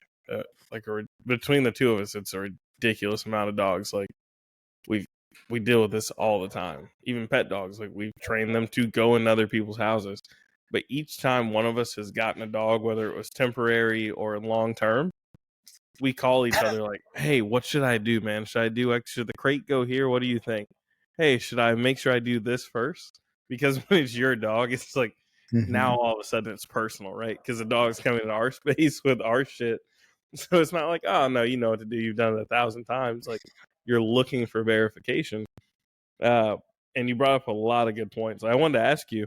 between the two of us, it's a ridiculous amount of dogs. Like we deal with this all the time. Even pet dogs, like we've trained them to go in other people's houses. But each time one of us has gotten a dog, whether it was temporary or long term, we call each other like, "Hey, what should I do, man? Should the crate go here? What do you think? Hey, should I make sure I do this first?" Because when it's your dog, it's like now all of a sudden it's personal, right? Because the dog's coming in our space with our shit. So it's not like, oh no, you know what to do. You've done it 1,000 times. Like you're looking for verification. And you brought up a lot of good points. I wanted to ask you.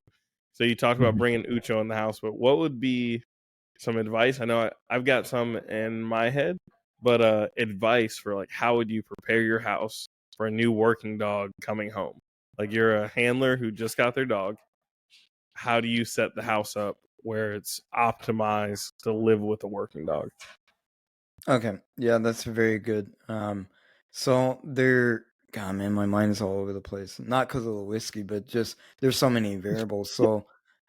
So you talked about bringing Ucho in the house, but what would be some advice? I know I've got some in my head, but advice for like how would you prepare your house for a new working dog coming home? Like you're a handler who just got their dog. How do you set the house up where it's optimized to live with a working dog? Okay. Yeah, that's very good. So God, man, my mind is all over the place. Not because of the whiskey, but just there's so many variables. So,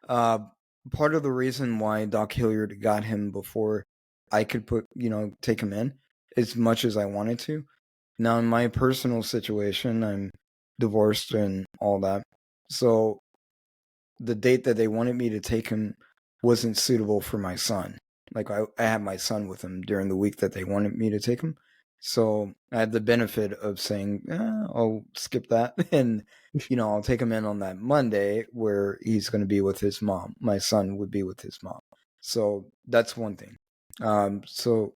part of the reason why Doc Hilliard got him before I could take him in as much as I wanted to. Now, in my personal situation, I'm divorced and all that. So, the date that they wanted me to take him wasn't suitable for my son. Like I had my son with him during the week that they wanted me to take him. So I had the benefit of saying, I'll skip that. And, I'll take him in on that Monday where he's going to be with his mom. My son would be with his mom. So that's one thing. So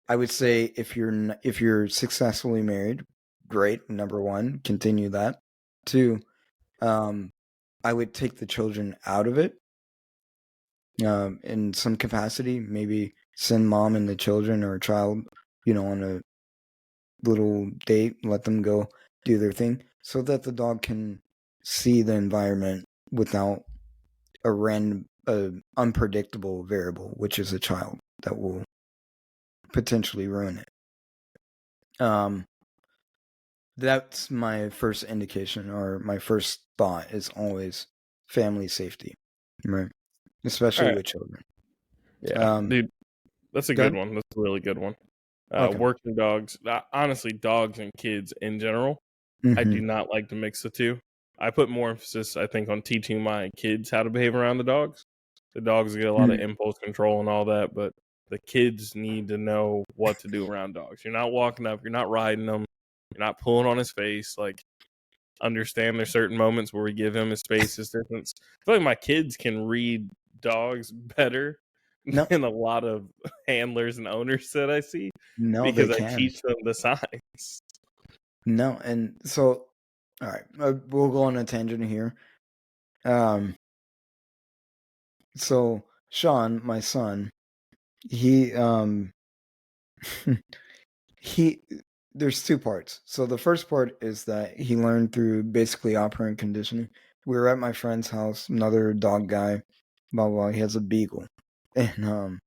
I would say if you're successfully married, great. Number one, continue that. Two, I would take the children out of it in some capacity. Maybe send mom and the children or a child, on a little date, let them go do their thing so that the dog can see the environment without a random, unpredictable variable, which is a child that will potentially ruin it. That's my first indication, or my first thought is always family safety, right? All Especially right. with children. Yeah, dude, that's a Go good ahead. one. That's a really good one. Okay. Working dogs, honestly, dogs and kids in general, I Mm-hmm. do not like to mix the two. I put more emphasis, I think, on teaching my kids how to behave around the dogs. The dogs get a lot of impulse control and all that, but the kids need to know what to do around dogs. You're not walking up, you're not riding them, you're not pulling on his face. Like, understand there's certain moments where we give him his space, his distance. I feel like my kids can read dogs better No, than a lot of handlers and owners that I see no, they because I can. teach them the signs. No, and so, all right, we'll go on a tangent here. So Sean, my son, he, he, there's two parts. So the first part is that he learned through basically operant conditioning. We were at my friend's house, another dog guy, blah blah. He has a beagle, and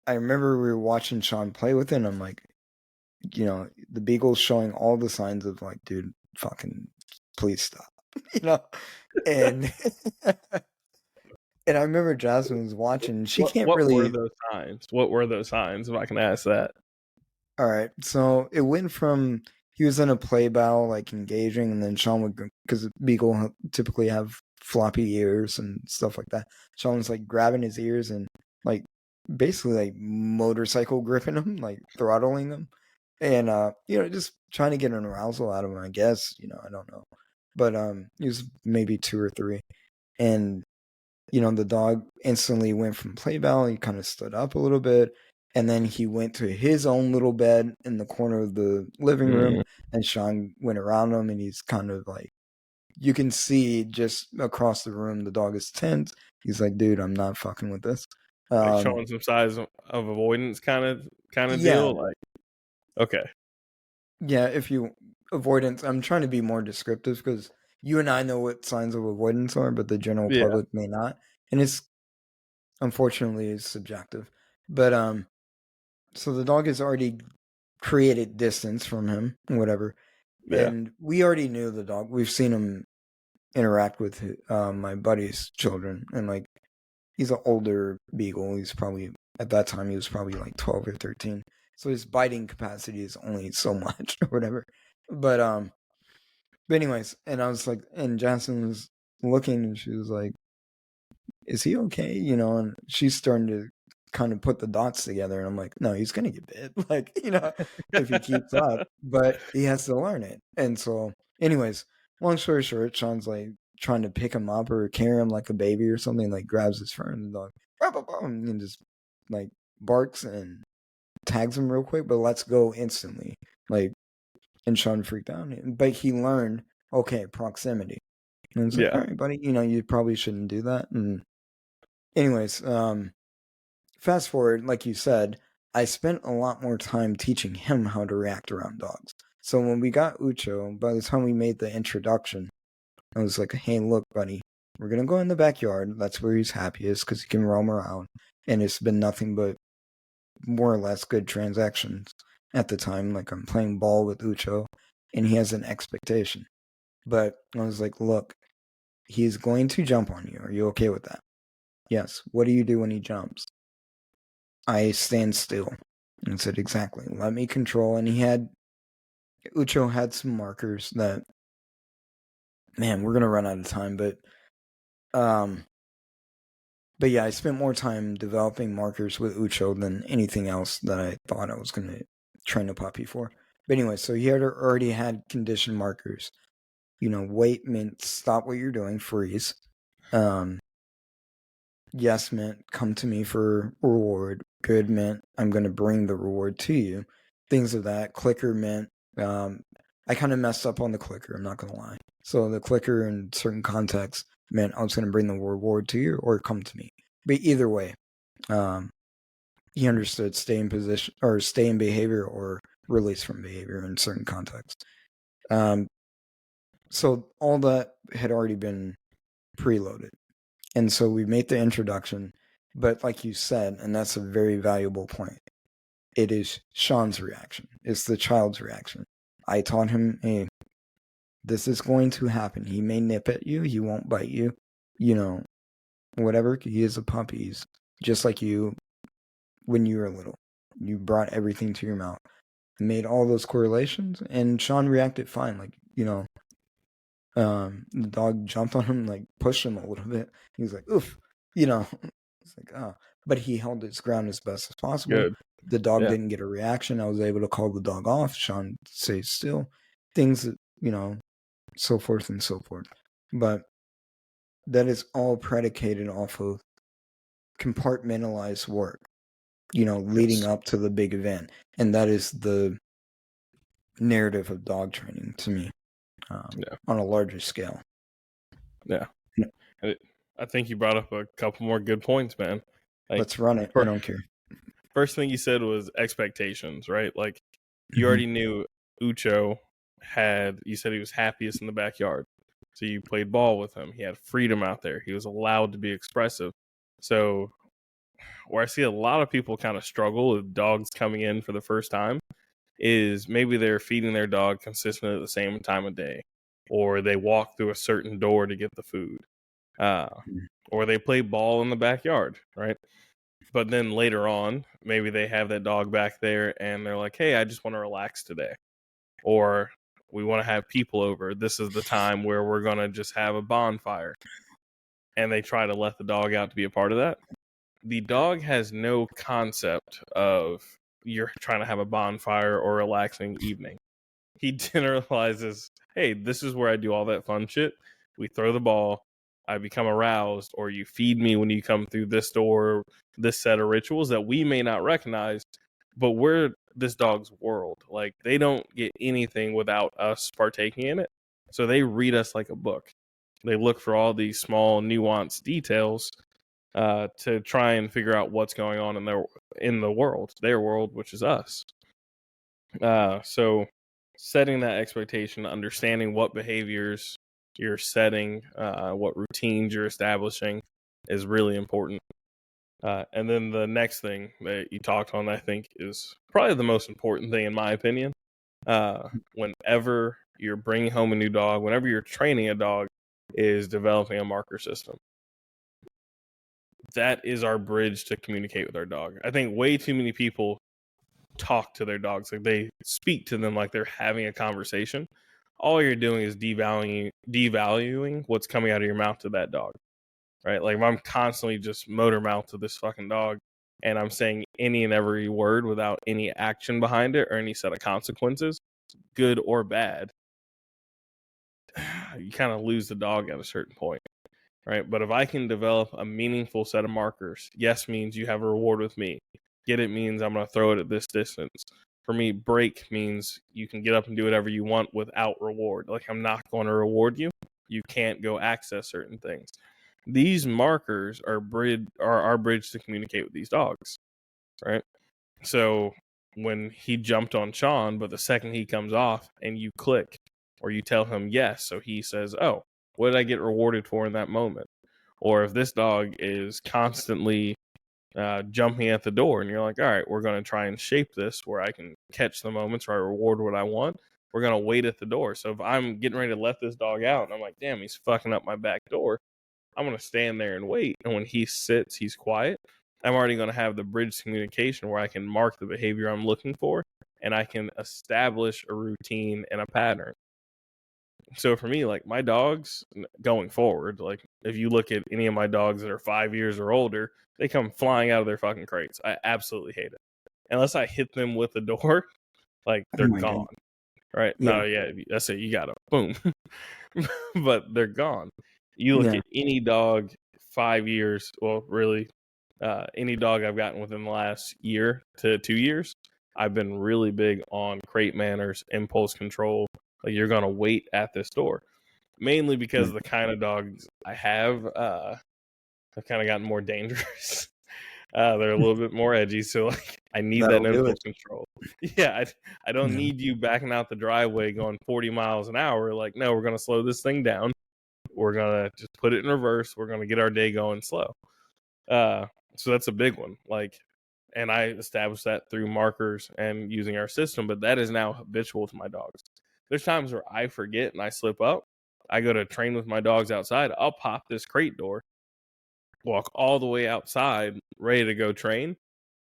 I remember we were watching Sean play with it. And I'm like, the beagle's showing all the signs of like, dude, fucking, please stop, you know, and and I remember Jasmine was watching. And she can't What were really. those signs? What were those signs? If I can ask that. All right, so it went from he was in a play bow, like engaging, and then Sean would, because beagle typically have floppy ears and stuff like that. Sean was like grabbing his ears and like basically like motorcycle gripping him, like throttling him, and just trying to get an arousal out of him. I guess I don't know, but he was maybe 2 or 3, and the dog instantly went from play bow. He kind of stood up a little bit, and then he went to his own little bed in the corner of the living room, and Sean went around him, and he's kind of like, you can see just across the room, the dog is tense. He's like, dude, I'm not fucking with this. Like showing some signs of avoidance kind of Yeah, deal. Like, okay. yeah. If you avoidance, I'm trying to be more descriptive because you and I know what signs of avoidance are, but the general Yeah. public may not, and it's unfortunately is subjective. But so the dog has already created distance from him, whatever. Yeah. And we already knew the dog. We've seen him interact with my buddy's children, and like he's an older beagle. He's probably at that time he was probably like 12 or 13. So his biting capacity is only so much or whatever. But anyways, and I was like, and Johnson was looking, and she was like, "Is he okay?" And she's starting to kind of put the dots together, and I'm like, no, he's gonna get bit, like, if he keeps up, but he has to learn it. And so, anyways, long story short, Sean's like trying to pick him up or carry him like a baby or something, like grabs his fur, and the dog and just like barks and tags him real quick, but lets go instantly, like, and Sean freaked out, but he learned, okay, proximity, and it's like, Yeah. all right, buddy, you probably shouldn't do that. And anyways, fast forward, like you said, I spent a lot more time teaching him how to react around dogs. So when we got Ucho, by the time we made the introduction, I was like, hey, look, buddy, we're going to go in the backyard. That's where he's happiest because he can roam around. And it's been nothing but more or less good transactions at the time. Like I'm playing ball with Ucho and he has an expectation. But I was like, look, he's going to jump on you. Are you okay with that? Yes. What do you do when he jumps? I stand still. And said, exactly. Let me control. And Ucho had some markers that, man, we're gonna run out of time, um, but yeah, I spent more time developing markers with Ucho than anything else that I thought I was gonna train a puppy for. But anyway, so he had already had condition markers. Wait meant stop what you're doing, freeze. Yes meant come to me for reward. Good meant I'm gonna bring the reward to you. things of that. Clicker meant I kind of messed up on the clicker. I'm not gonna lie. So the clicker in certain contexts meant I was gonna bring the reward to you or come to me. But either way, he understood stay in position or stay in behavior or release from behavior in certain contexts. So all that had already been preloaded. And so we made the introduction, but like you said, and that's a very valuable point, it is Sean's reaction. It's the child's reaction. I taught him, hey, this is going to happen. He may nip at you, he won't bite you, whatever. He is a puppy. He's just like you when you were little. You brought everything to your mouth. Made all those correlations, and Sean reacted fine. Like, the dog jumped on him, like pushed him a little bit. He was like, oof, it's like, oh, but he held his ground as best as possible. Good. The dog Yeah. didn't get a reaction. I was able to call the dog off. Sean stayed still. Things that, so forth and so forth. But that is all predicated off of compartmentalized work, leading Yes. up to the big event. And that is the narrative of dog training to me. On a larger scale. Yeah. I think you brought up a couple more good points, man. Like, let's run it. I don't care. First thing you said was expectations, right? Like, you already knew Ucho you said he was happiest in the backyard. So you played ball with him. He had freedom out there. He was allowed to be expressive. So where I see a lot of people kind of struggle with dogs coming in for the first time is maybe they're feeding their dog consistently at the same time of day, or they walk through a certain door to get the food, or they play ball in the backyard, right? But then later on, maybe they have that dog back there and they're like, hey, I just want to relax today. Or we want to have people over. This is the time where we're going to just have a bonfire. And they try to let the dog out to be a part of that. The dog has no concept of you're trying to have a bonfire or relaxing evening. He generalizes, hey, this is where I do all that fun shit. We throw the ball, I become aroused, or you feed me when you come through this door, this set of rituals that we may not recognize, but we're this dog's world. Like, they don't get anything without us partaking in it. So they read us like a book. They look for all these small nuanced details to try and figure out what's going on in the world, their world, which is us. So setting that expectation, understanding what behaviors you're setting, what routines you're establishing is really important. And then the next thing that you talked on, I think, is probably the most important thing in my opinion. Whenever you're bringing home a new dog, whenever you're training a dog, is developing a marker system. That is our bridge to communicate with our dog. I think way too many people talk to their dogs, like they speak to them like they're having a conversation. All you're doing is devaluing what's coming out of your mouth to that dog, right? Like, if I'm constantly just motor mouth to this fucking dog and I'm saying any and every word without any action behind it or any set of consequences, good or bad, you kind of lose the dog at a certain point, right? But if I can develop a meaningful set of markers, yes means you have a reward with me. Get it means I'm going to throw it at this distance. For me, break means you can get up and do whatever you want without reward. Like, I'm not going to reward you. You can't go access certain things. These markers are our bridge to communicate with these dogs, right? So when he jumped on Sean, but the second he comes off and you click or you tell him yes, so he says, oh, what did I get rewarded for in that moment? Or if this dog is constantly jumping at the door and you're like, all right, we're going to try and shape this where I can catch the moments where I reward what I want. We're going to wait at the door. So if I'm getting ready to let this dog out and I'm like, damn, he's fucking up my back door, I'm going to stand there and wait. And when he sits, he's quiet. I'm already going to have the bridge communication where I can mark the behavior I'm looking for and I can establish a routine and a pattern. So for me, like, my dogs going forward, like, if you look at any of my dogs that are 5 years or older, they come flying out of their fucking crates. I absolutely hate it. Unless I hit them with the door, like, they're gone. God. Right? Yeah. No, yeah, that's it. You got to boom. But they're gone. You look at any dog 5 years, well, really, any dog I've gotten within the last year to 2 years, I've been really big on crate manners, impulse control. Like, you're gonna wait at this door, mainly because the kind of dogs I have kind of gotten more dangerous. They're a little bit more edgy, so like I need that That'll do impulse it. control. Yeah, I don't Yeah. need you backing out the driveway going 40 miles an hour. Like, no, we're gonna slow this thing down. We're gonna just put it in reverse. We're gonna get our day going slow. So that's a big one. Like, and I established that through markers and using our system, but that is now habitual to my dogs. There's times where I forget and I slip up. I go to train with my dogs outside. I'll pop this crate door, walk all the way outside, ready to go train,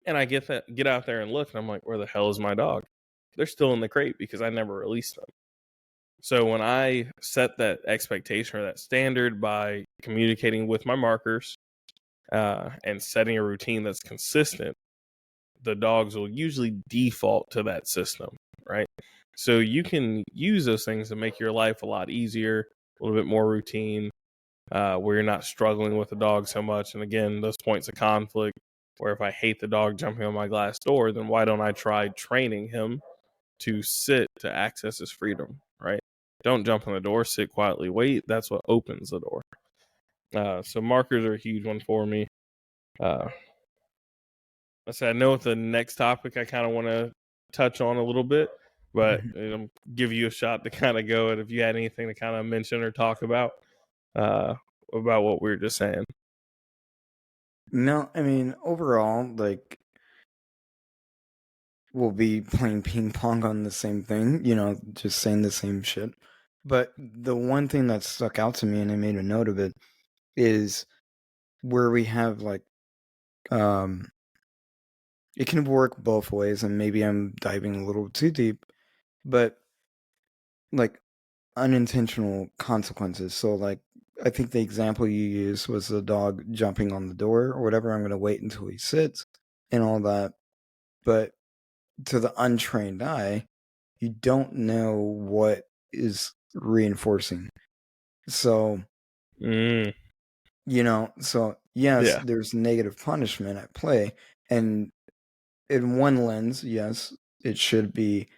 and I get out there and look, and I'm like, where the hell is my dog? They're still in the crate because I never released them. So when I set that expectation or that standard by communicating with my markers and setting a routine that's consistent, the dogs will usually default to that system, right? So you can use those things to make your life a lot easier, a little bit more routine, where you're not struggling with the dog so much. And again, those points of conflict, where if I hate the dog jumping on my glass door, then why don't I try training him to sit to access his freedom, right? Don't jump on the door, sit quietly, wait. That's what opens the door. So markers are a huge one for me. I know the next topic I kind of want to touch on a little bit, but give you a shot to kind of go. And if you had anything to kind of mention or talk about what we were just saying. No, I mean, overall, like, we'll be playing ping pong on the same thing, just saying the same shit. But the one thing that stuck out to me, and I made a note of it, is where we have, like, it can work both ways, and maybe I'm diving a little too deep, but, like, unintentional consequences. So, like, I think the example you used was the dog jumping on the door or whatever. I'm going to wait until he sits and all that. But to the untrained eye, you don't know what is reinforcing. So, so yes, Yeah. there's negative punishment at play. And in one lens, yes, it should be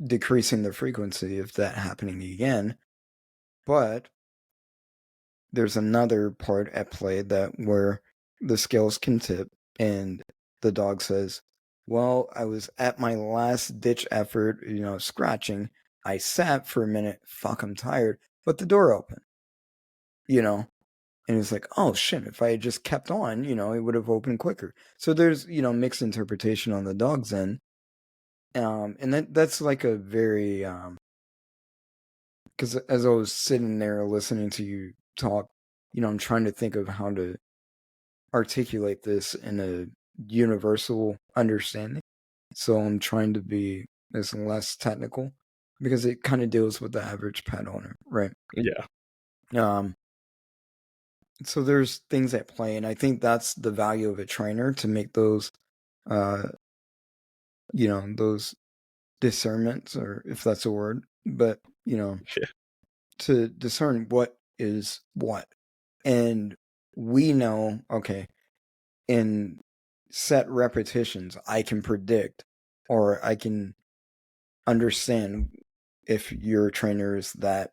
decreasing the frequency of that happening again. But there's another part at play that where the scales can tip and the dog says, well, I was at my last ditch effort, scratching. I sat for a minute, fuck, I'm tired, but the door opened, and it's like, oh shit, if I had just kept on, it would have opened quicker. So there's, mixed interpretation on the dog's end. And that's like a very, because as I was sitting there listening to you talk, I'm trying to think of how to articulate this in a universal understanding. So I'm trying to be as less technical because it kind of deals with the average pet owner, right? Yeah. So there's things at play, and I think that's the value of a trainer, to make those, those discernments, or if that's a word, but to discern what is what. And we know, okay, in set repetitions, I can predict, or I can understand if your trainer is that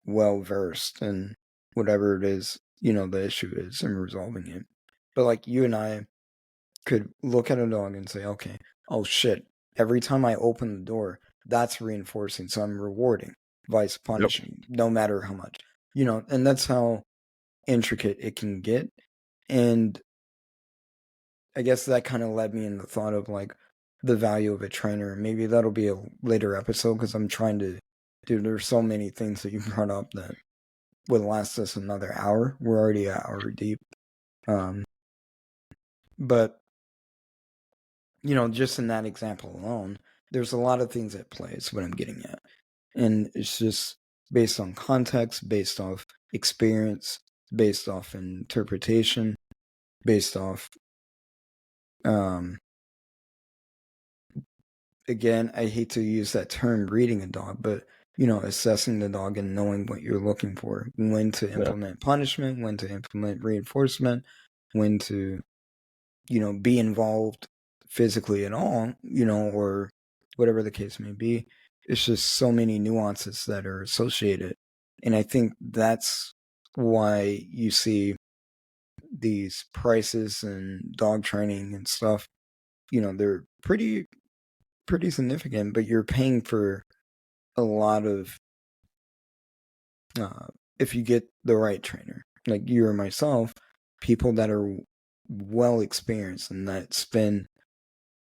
well versed in whatever it is, the issue is, and resolving it. But like, you and I could look at a dog and say, okay, oh shit, every time I open the door, that's reinforcing, so I'm rewarding, vice punishing, no matter how much, and that's how intricate it can get. And I guess that kind of led me in the thought of, like, the value of a trainer. Maybe that'll be a later episode, because I'm trying to, dude, there's so many things that you brought up that would last us another hour. We're already an hour deep. But, just in that example alone, there's a lot of things at play, is what I'm getting at. And it's just based on context, based off experience, based off interpretation, based off, again, I hate to use that term, reading a dog, but, assessing the dog and knowing what you're looking for, when to implement punishment, when to implement reinforcement, when to, be involved physically at all, or whatever the case may be. It's just so many nuances that are associated. And I think that's why you see these prices and dog training and stuff, they're pretty significant, but you're paying for a lot of if you get the right trainer, like you or myself, people that are well experienced and that spend,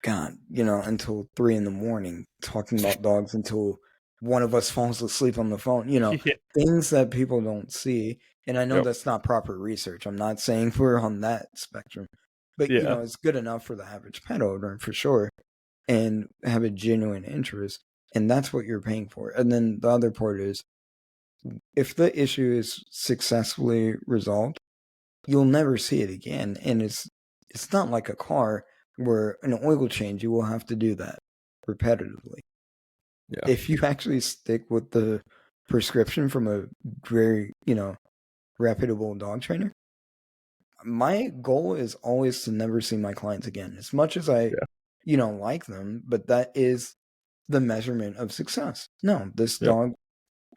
God, until 3 a.m. talking about dogs until one of us falls asleep on the phone, Yeah. things that people don't see. And I know Yep. that's not proper research. I'm not saying we're on that spectrum, but Yeah. it's good enough for the average pet owner for sure, and have a genuine interest. And that's what you're paying for. And then the other part is, if the issue is successfully resolved, you'll never see it again. And it's not like a car where an oil change, you will have to do that repetitively. Yeah. If you actually stick with the prescription from a very, reputable dog trainer, my goal is always to never see my clients again. As much as I, like them, but that is the measurement of success. No, this Yep. dog,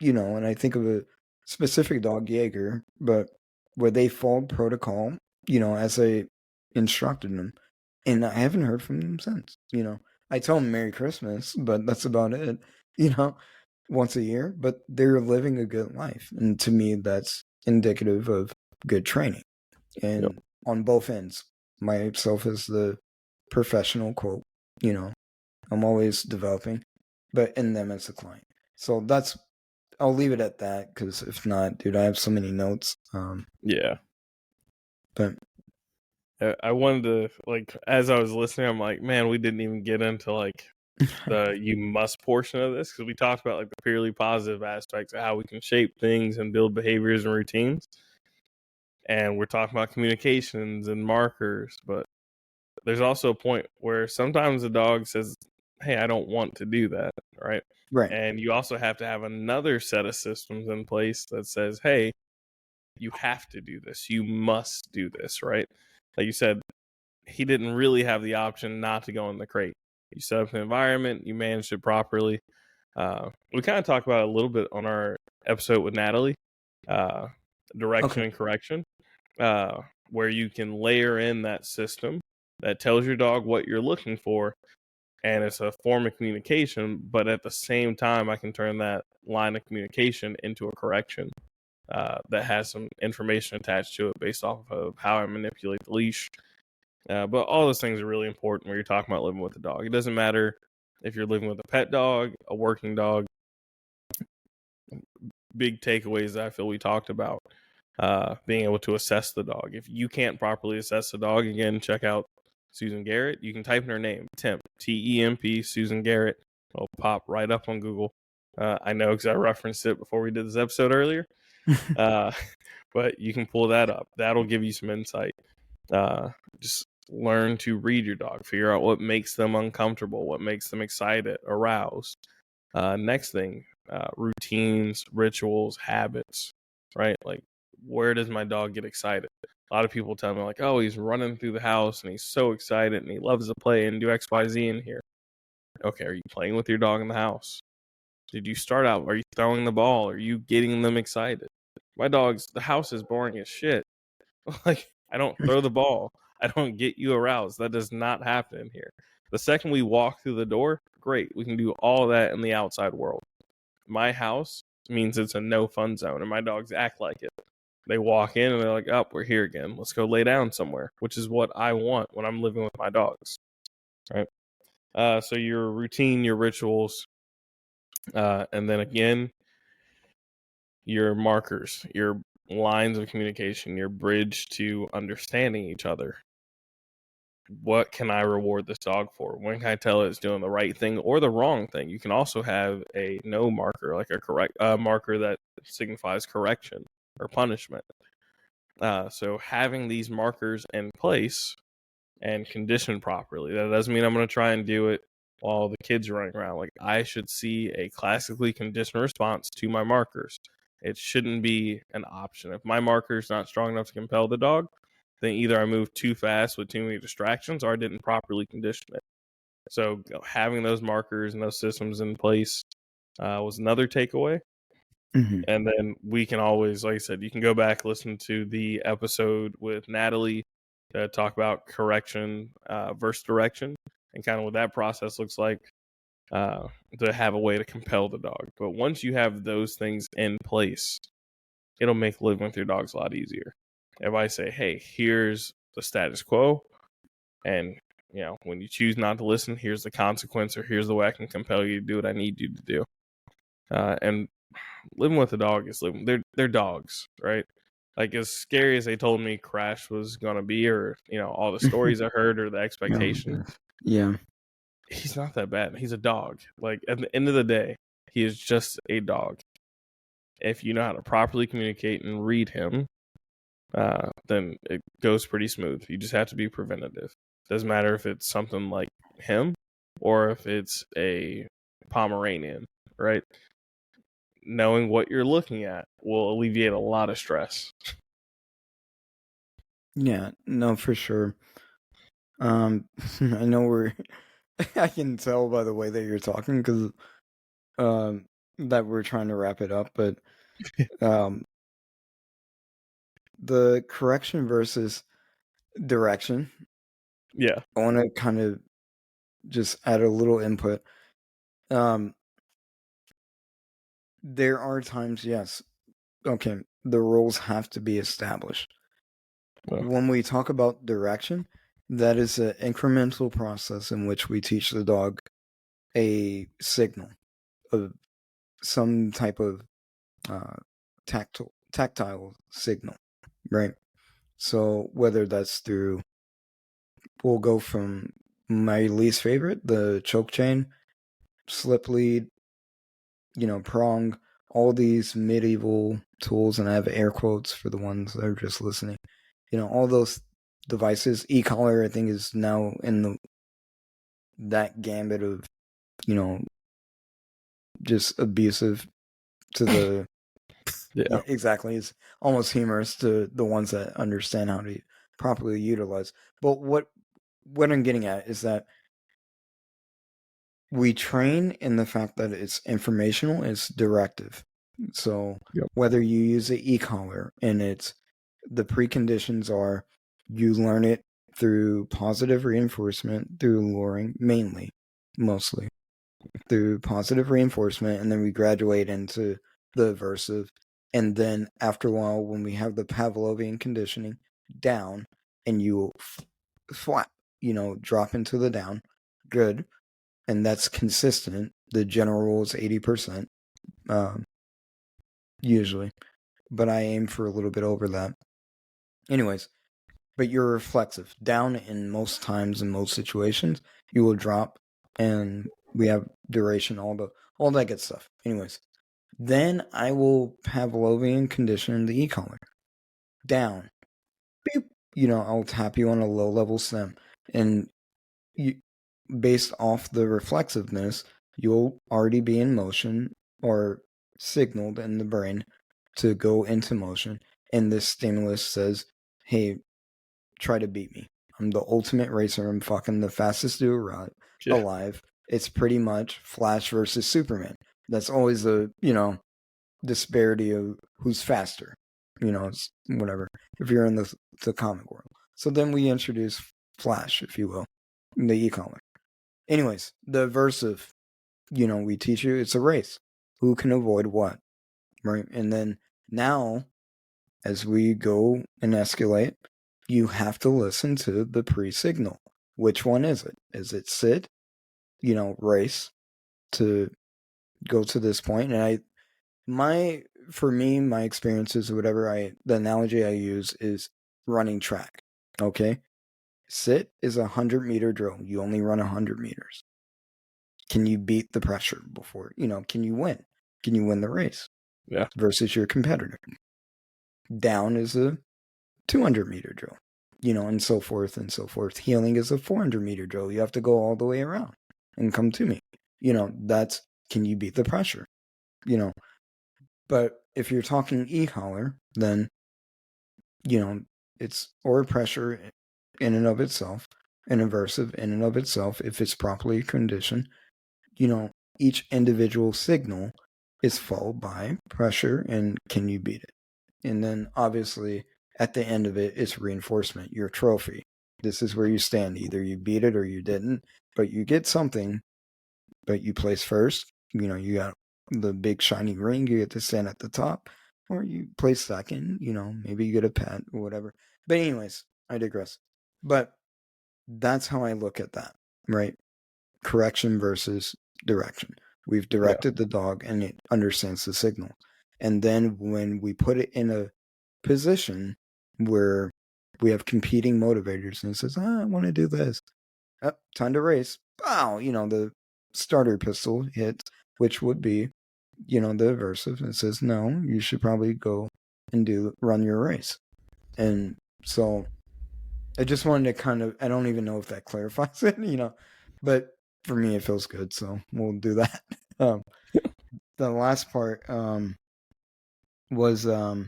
and I think of a specific dog, Jaeger, but where they followed protocol, as I instructed them, and I haven't heard from them since. I tell them Merry Christmas, but that's about it. Once a year, but they're living a good life, and to me, that's indicative of good training. And Yep. on both ends, myself as the professional quote, I'm always developing, but in them as the client. So I'll leave it at that, because if not, dude, I have so many notes. Yeah. But I wanted to, as I was listening, I'm like, man, we didn't even get into the you must portion of this, because we talked about the purely positive aspects of how we can shape things and build behaviors and routines. And we're talking about communications and markers, but there's also a point where sometimes the dog says, hey, I don't want to do that, right? right, And you also have to have another set of systems in place that says, hey, you have to do this. You must do this, right? Like you said, he didn't really have the option not to go in the crate. You set up an environment, you managed it properly. We kind of talked about it a little bit on our episode with Natalie, direction okay, and correction, where you can layer in that system that tells your dog what you're looking for, and it's a form of communication, but at the same time, I can turn that line of communication into a correction that has some information attached to it based off of how I manipulate the leash. But all those things are really important when you're talking about living with a dog. It doesn't matter if you're living with a pet dog, a working dog. Big takeaways that I feel we talked about. Being able to assess the dog. If you can't properly assess the dog, again, check out Susan Garrett. You can type in her name, Temp, T-E-M-P, Susan Garrett. It'll pop right up on Google. I know because I referenced it before we did this episode earlier. But you can pull that up. That'll give you some insight. Just learn to read your dog. Figure out what makes them uncomfortable, what makes them excited, aroused. Next thing, routines, rituals, habits, right? Where does my dog get excited? A lot of people tell me oh, he's running through the house and he's so excited and he loves to play and do X, Y, Z in here. Okay, are you playing with your dog in the house? Did you start out? Are you throwing the ball? Are you getting them excited? The house is boring as shit. I don't throw the ball. I don't get you aroused. That does not happen in here. The second we walk through the door, great. We can do all that in the outside world. My house means it's a no fun zone, and my dogs act like it. They walk in and they're like, oh, we're here again. Let's go lay down somewhere, which is what I want when I'm living with my dogs. Right? So your routine, your rituals, and then again, your markers, your lines of communication, your bridge to understanding each other. What can I reward this dog for? When can I tell it it's doing the right thing or the wrong thing? You can also have a no marker, like a correct marker that signifies correction or punishment. So having these markers in place and conditioned properly, that doesn't mean I'm going to try and do it while the kids are running around. I should see a classically conditioned response to my markers. It shouldn't be an option. If my marker is not strong enough to compel the dog, then either I moved too fast with too many distractions or I didn't properly condition it. So having those markers and those systems in place was another takeaway. Mm-hmm. And then we can always, like I said, you can go back, listen to the episode with Natalie to talk about correction versus direction and kind of what that process looks like to have a way to compel the dog. But once you have those things in place, it'll make living with your dogs a lot easier. If I say, hey, here's the status quo, and when you choose not to listen, here's the consequence, or here's the way I can compel you to do what I need you to do. And living with a dog is living. They're dogs, right? Like, as scary as they told me Crash was gonna be, or all the stories I heard, or the expectation. Yeah. He's not that bad. He's a dog. Like, at the end of the day, he is just a dog. If you know how to properly communicate and read him, then it goes pretty smooth. You just have to be preventative. Doesn't matter if it's something like him or if it's a Pomeranian, right? Knowing what you're looking at will alleviate a lot of stress. Yeah, no, for sure. I know I can tell by the way that you're talking because that we're trying to wrap it up, but the correction versus direction. Yeah. I want to kind of just add a little input. There are times, yes, okay, the rules have to be established. Well, when we talk about direction, that is an incremental process in which we teach the dog a signal of some type of tactile signal, right? So whether that's through, we'll go from my least favorite, the choke chain, slip lead, prong, all these medieval tools, and I have air quotes for the ones that are just listening. All those devices. E-collar, I think, is now in that gambit of, just abusive to the. yeah. Exactly. It's almost humorous to the ones that understand how to properly utilize. But what I'm getting at is that we train in the fact that it's informational, it's directive. So Yep. whether you use the e-collar and the preconditions are you learn it through positive reinforcement, through luring, mostly through positive reinforcement, and then we graduate into the aversive. And then after a while, when we have the Pavlovian conditioning down, and you flap, drop into the down, good. And that's consistent. The general rule is 80%, usually. But I aim for a little bit over that. Anyways, but you're reflexive. Down in most times, in most situations, you will drop, and we have duration, all that good stuff. Anyways, then I will Pavlovian condition the e-collar. Down. Beep. I'll tap you on a low-level stem. And based off the reflexiveness, you'll already be in motion or signaled in the brain to go into motion. And this stimulus says, hey, try to beat me. I'm the ultimate racer. I'm fucking the fastest dude alive. It's pretty much Flash versus Superman. That's always the, disparity of who's faster. It's whatever. If you're in the comic world. So then we introduce Flash, if you will, the e-collar. Anyways, the aversive, we teach you it's a race. Who can avoid what? Right? And then now, as we go and escalate, you have to listen to the pre-signal. Which one is it? Is it sit? Race to go to this point. And for me, my experiences or whatever, the analogy I use is running track. Okay? Sit is a 100-meter drill. You only run 100 meters. Can you beat the pressure before, can you win? Can you win the race? Yeah. Versus your competitor. Down is a 200-meter drill, and so forth and so forth. Healing is a 400-meter drill. You have to go all the way around and come to me. That's, can you beat the pressure? But if you're talking e-collar, then, or pressure in and of itself, and aversive in and of itself, if it's properly conditioned, each individual signal is followed by pressure and can you beat it? And then obviously at the end of it, it's reinforcement, your trophy. This is where you stand. Either you beat it or you didn't, but you get something, but you place first. You got the big shiny ring, you get to stand at the top, or you place second, maybe you get a pet or whatever. But anyways, I digress. But that's how I look at that, right? Correction versus direction. We've directed the dog and it understands the signal. And then when we put it in a position where we have competing motivators and it says, I want to do this. Time to race. Wow, the starter pistol hits, which would be, the aversive. And it says, no, you should probably go and run your race. And so I just wanted to I don't even know if that clarifies it, but for me, it feels good. So we'll do that. The last part was, I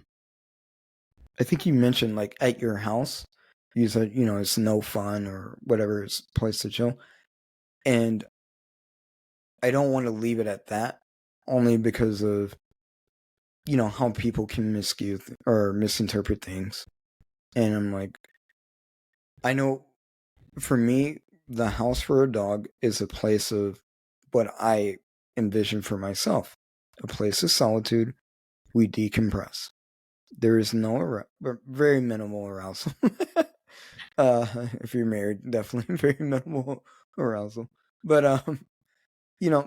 think you mentioned like at your house, you said, it's no fun or whatever, it's a place to chill. And I don't want to leave it at that only because of, how people can misinterpret things. And I'm like, I know for me, the house for a dog is a place of what I envision for myself, a place of solitude. We decompress. There is very minimal arousal. If you're married, definitely very minimal arousal. But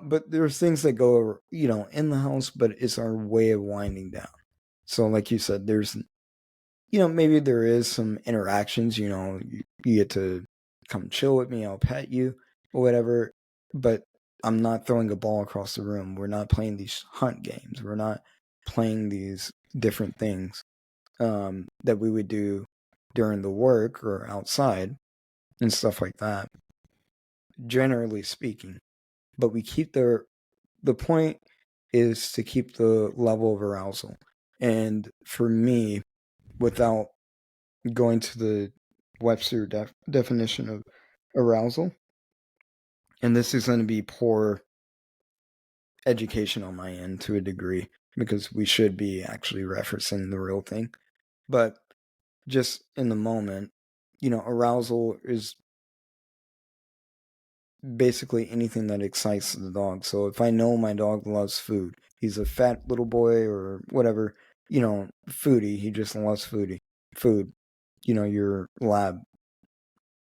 but there's things that go, in the house, but it's our way of winding down. So like you said, there's, maybe there is some interactions, you get to come chill with me, I'll pet you or whatever, but I'm not throwing a ball across the room. We're not playing these hunt games. We're not playing these different things that we would do during the work or outside and stuff like that, generally speaking. But we keep the point is to keep the level of arousal. And for me, without going to the Webster definition of arousal, and this is going to be poor education on my end to a degree because we should be actually referencing the real thing, but just in the moment, arousal is basically anything that excites the dog. So if I know my dog loves food, he's a fat little boy or whatever, foodie, he just loves food.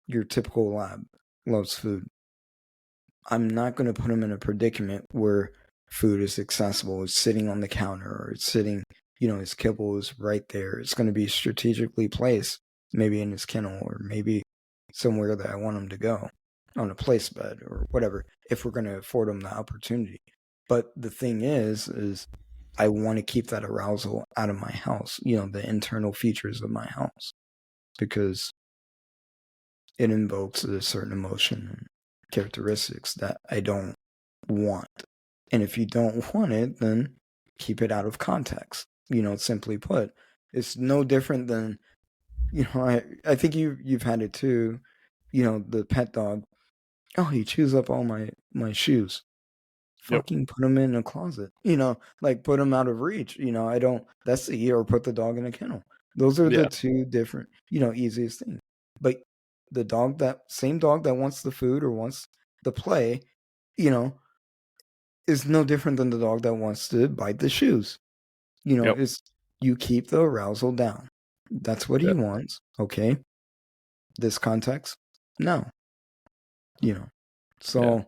Your typical lab loves food. I'm not going to put him in a predicament where food is accessible. It's sitting on the counter or it's sitting, his kibble is right there. It's going to be strategically placed, maybe in his kennel or maybe somewhere that I want him to go on a place bed or whatever, if we're going to afford him the opportunity. But the thing is I want to keep that arousal out of my house, the internal features of my house, because it invokes a certain emotion and characteristics that I don't want. And if you don't want it, then keep it out of context. Simply put, it's no different than, I think you've had it too, the pet dog. Oh, he chews up all my shoes. Yep. Fucking put them in a closet, like put them out of reach. Or put the dog in a kennel. Those are the two different, easiest things. But the same dog that wants the food or wants the play, is no different than the dog that wants to bite the shoes. It's, you keep the arousal down. That's what he wants. Okay. This context, no. So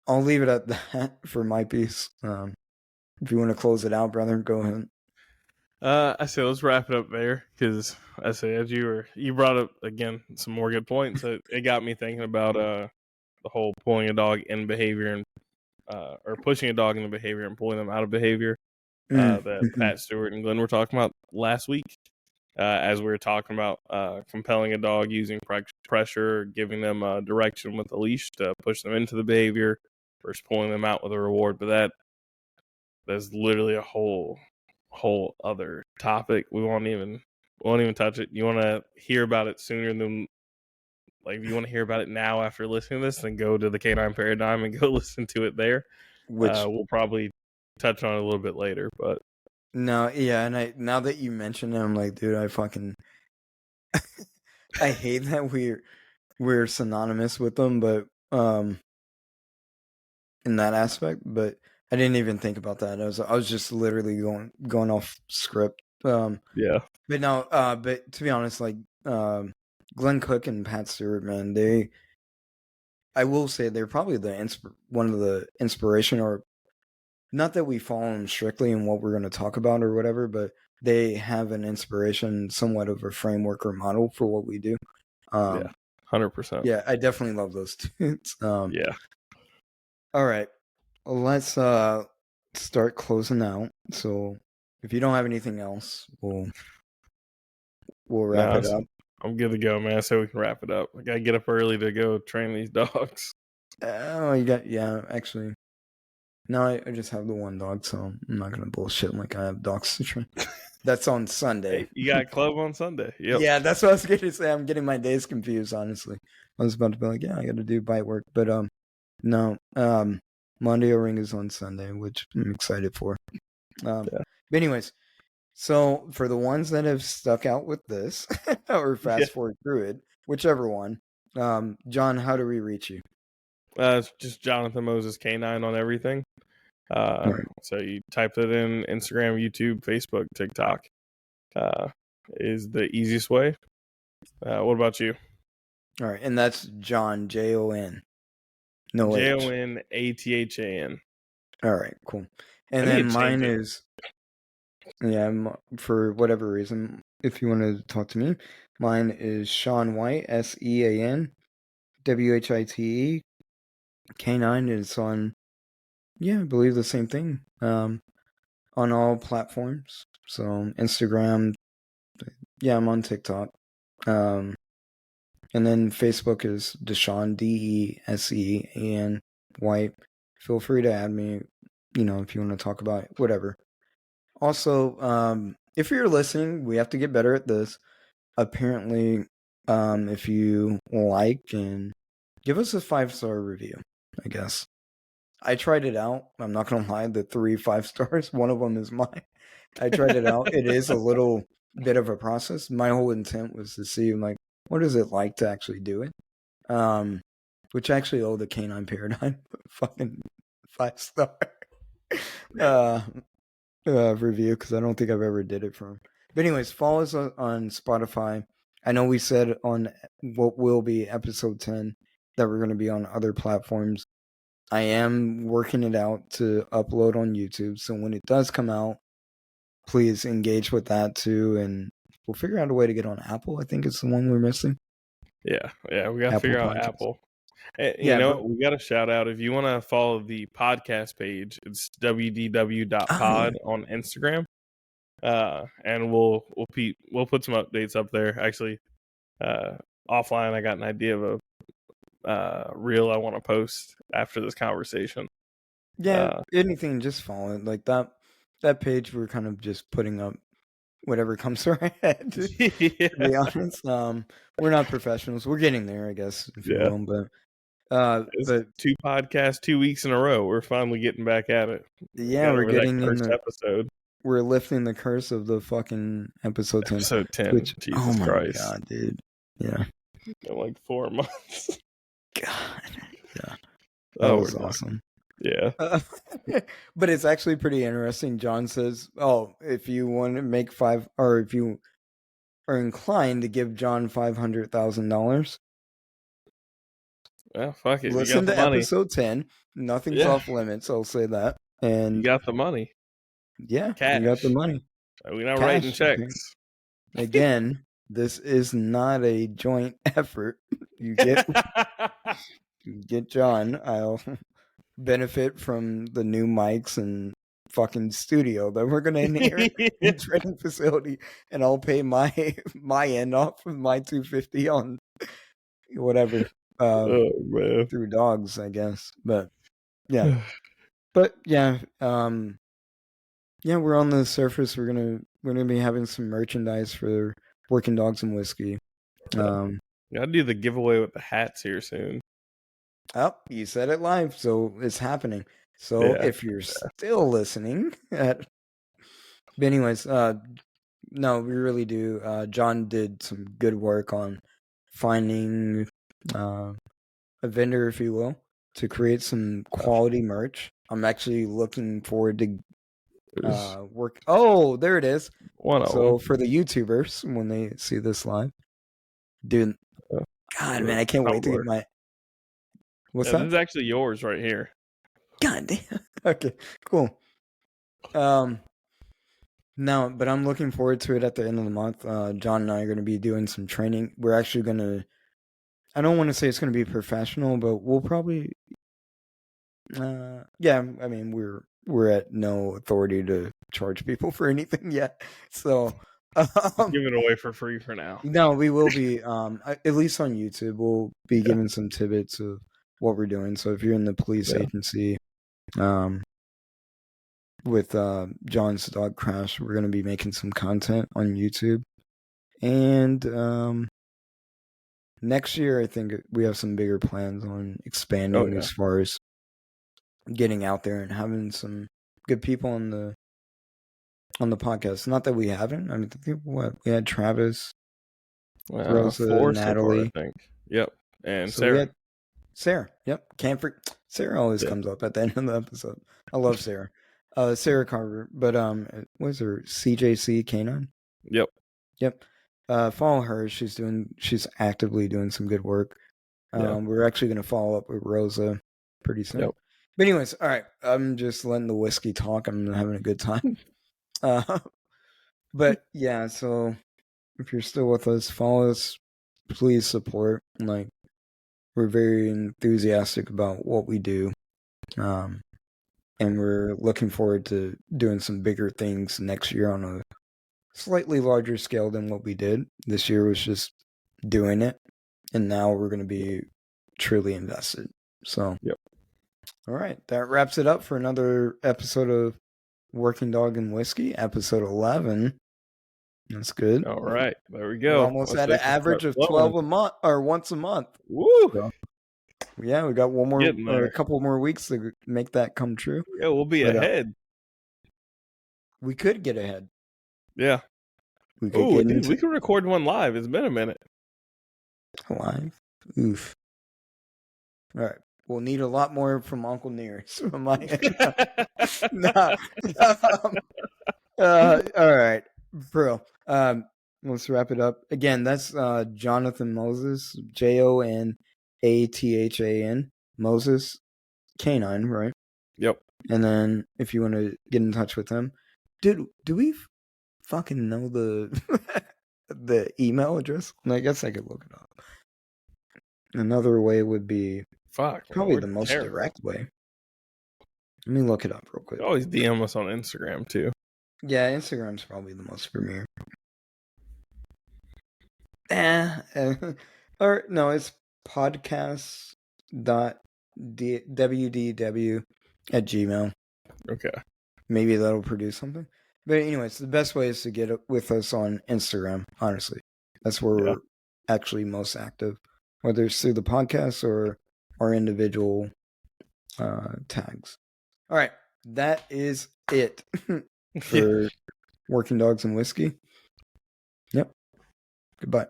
I'll leave it at that for my piece. If you want to close it out, brother, go ahead. I say let's wrap it up there because I say as you brought up again some more good points. It got me thinking about the whole pulling a dog in behavior and or pushing a dog into behavior and pulling them out of behavior that Pat Stewart and Glenn were talking about last week. As we were talking about compelling a dog using pressure, giving them direction with a leash to push them into the behavior versus pulling them out with a reward. But that's literally a whole other topic. We won't even won't even touch it. You want to hear about it sooner than, like, if you want to hear about it now after listening to this, then go to the Canine Paradigm and go listen to it there. Which We'll probably touch on it a little bit later, but no, yeah, and now that you mention it, I'm like, dude, I hate that we're synonymous with them, but in that aspect, but I didn't even think about that. I was just literally going off script. yeah, But no, but to be honest, like Glenn Cook and Pat Stewart, man, I will say they're probably one of the inspiration, or not that we follow them strictly in what we're going to talk about or whatever, but they have an inspiration, somewhat of a framework or model for what we do. yeah, 100%. Yeah, I definitely love those dudes. Yeah. All right, let's start closing out. So if you don't have anything else, we'll wrap Nah, it up. I'm good to go, man. So we can wrap it up. I gotta get up early to go train these dogs. Oh, actually. No, I just have the one dog, so I'm not gonna bullshit like I have dogs to train. That's on Sunday. Hey, you got club on Sunday. Yep. Yeah, that's what I was gonna say. I'm getting my days confused, honestly. I was about to be like, yeah, I gotta do bite work, but no. Monday ring is on Sunday, which I'm excited for. Yeah. But anyways, so for the ones that have stuck out with this or fast forward through it, whichever one, John, how do we reach you? It's just Jonathan Moses K9 on everything. Right. So you type it in Instagram, YouTube, Facebook, TikTok. Is the easiest way. What about you? All right, and that's Jon, Jon. No H. JONATHAN. All right, cool. And then mine is, for whatever reason, if you want to talk to me, mine is Sean White, SEAN, WHITE. K9 is on, I believe the same thing, on all platforms. So Instagram, I'm on TikTok. And then Facebook is Deshaun, DESEAN White. Feel free to add me, if you want to talk about it, whatever. Also, if you're listening, we have to get better at this. Apparently, if you like, and give us a 5-star review, I guess. I tried it out. I'm not going to lie, the 3 5 stars, one of them is mine. I tried it out. It is a little bit of a process. My whole intent was to see, like, what is it like to actually do it? Which actually owe the Canine Paradigm fucking 5-star review, because I don't think I've ever did it for him. But anyways, follow us on Spotify. I know we said on what will be episode 10 that we're going to be on other platforms. I am working it out to upload on YouTube, so when it does come out, please engage with that too, and we'll figure out a way to get on Apple. I think it's the one we're missing. Yeah, we got to figure out Apple. You know, we got to shout out, if you want to follow the podcast page, it's wdw.pod on Instagram. And we'll put some updates up there. Actually, offline, I got an idea of a reel I want to post after this conversation. Yeah, anything, just follow it. Like that page, we're kind of just putting up whatever comes to our head, to be honest. We're not professionals. We're getting there, I guess, if you will. But but 2 podcasts 2 weeks in a row. We're finally getting back at it. Yeah, we're getting in the episode. We're lifting the curse of the fucking episode 10. Episode 10. Which, Jesus Christ. God, dude. Yeah. In like 4 months. God. Yeah. That was awesome. Yeah. But it's actually pretty interesting. John says, if you want to make if you are inclined to give John $500,000, well, fuck it. listen to episode 10. Nothing's off limits, I'll say that. And you got the money. Yeah, Cash. you got the money. We're not writing checks. Again, this is not a joint effort. You get John. I'll benefit from the new mics and fucking studio that we're gonna inherit in the training facility, and I'll pay my end off with my $250 on whatever through dogs, I guess. But yeah, we're on the surface. We're gonna be having some merchandise for Working Dogs and Whiskey. Gotta do the giveaway with the hats here soon. Oh, you said it live, so it's happening. So Yeah. if you're still listening, but anyways, no, we really do. John did some good work on finding a vendor, if you will, to create some quality merch. I'm actually looking forward to work. Oh, there it is. One of So them. for the YouTubers, when they see this live, dude, God, man, I can't wait to get my. What's Yeah, that? this is actually yours right here. God damn. Okay, cool. No, but I'm looking forward to it at the end of the month. John and I are going to be doing some training. We're actually going to. I don't want to say it's going to be professional, but we'll probably. Yeah, I mean we're at no authority to charge people for anything yet, so Give it away for free for now. no, we will be at least on YouTube. We'll be giving some tidbits of what we're doing. So if you're in the police agency, with John's Dog Crash, we're going to be making some content on YouTube, and next year I think we have some bigger plans on expanding as far as getting out there and having some good people on the podcast. Not that we haven't. I mean, we had Travis, Rosa, 4 Natalie, so far, I think. Yep, and so Sarah. we had Sarah. Yep, can't forget. Sarah always comes up at the end of the episode. I love Sarah. Sarah Carver, but what is her CJC Canine? Yep. Follow her. She's actively doing some good work. We're actually going to follow up with Rosa pretty soon. Yep. But anyways, all right. I'm just letting the whiskey talk. I'm having a good time. But yeah, so if you're still with us, follow us. Please support. Like, we're very enthusiastic about what we do. And we're looking forward to doing some bigger things next year on a slightly larger scale than what we did. This year was just doing it. And now we're going to be truly invested. So, all right. That wraps it up for another episode of Working Dog and Whiskey, episode 11. That's good. All right. There we go. We're almost at an average of 12 a month, or once a month. Woo! So, yeah, we got one more, or a couple more weeks to make that come true. Yeah, we'll be ahead. We could get ahead. Yeah. We could we could record one live. It's been a minute. Live? Oof. All right. We'll need a lot more from Uncle Nearest. No. All right, bro. Let's wrap it up. Again, that's Jonathan Moses, Jonathan Moses, Canine, right? Yep. And then if you want to get in touch with him, dude, do we fucking know the email address? I guess I could look it up. Another way would be probably the most direct way. Let me look it up real quick. Always DM us on Instagram too. Yeah, Instagram's probably the most premier. Or no, it's podcast.wdw@gmail. Okay. Maybe that'll produce something. But anyways, the best way is to get with us on Instagram, honestly. That's where we're actually most active, whether it's through the podcast or our individual tags. All right, that is it for Working Dogs and Whiskey. Yep. Goodbye.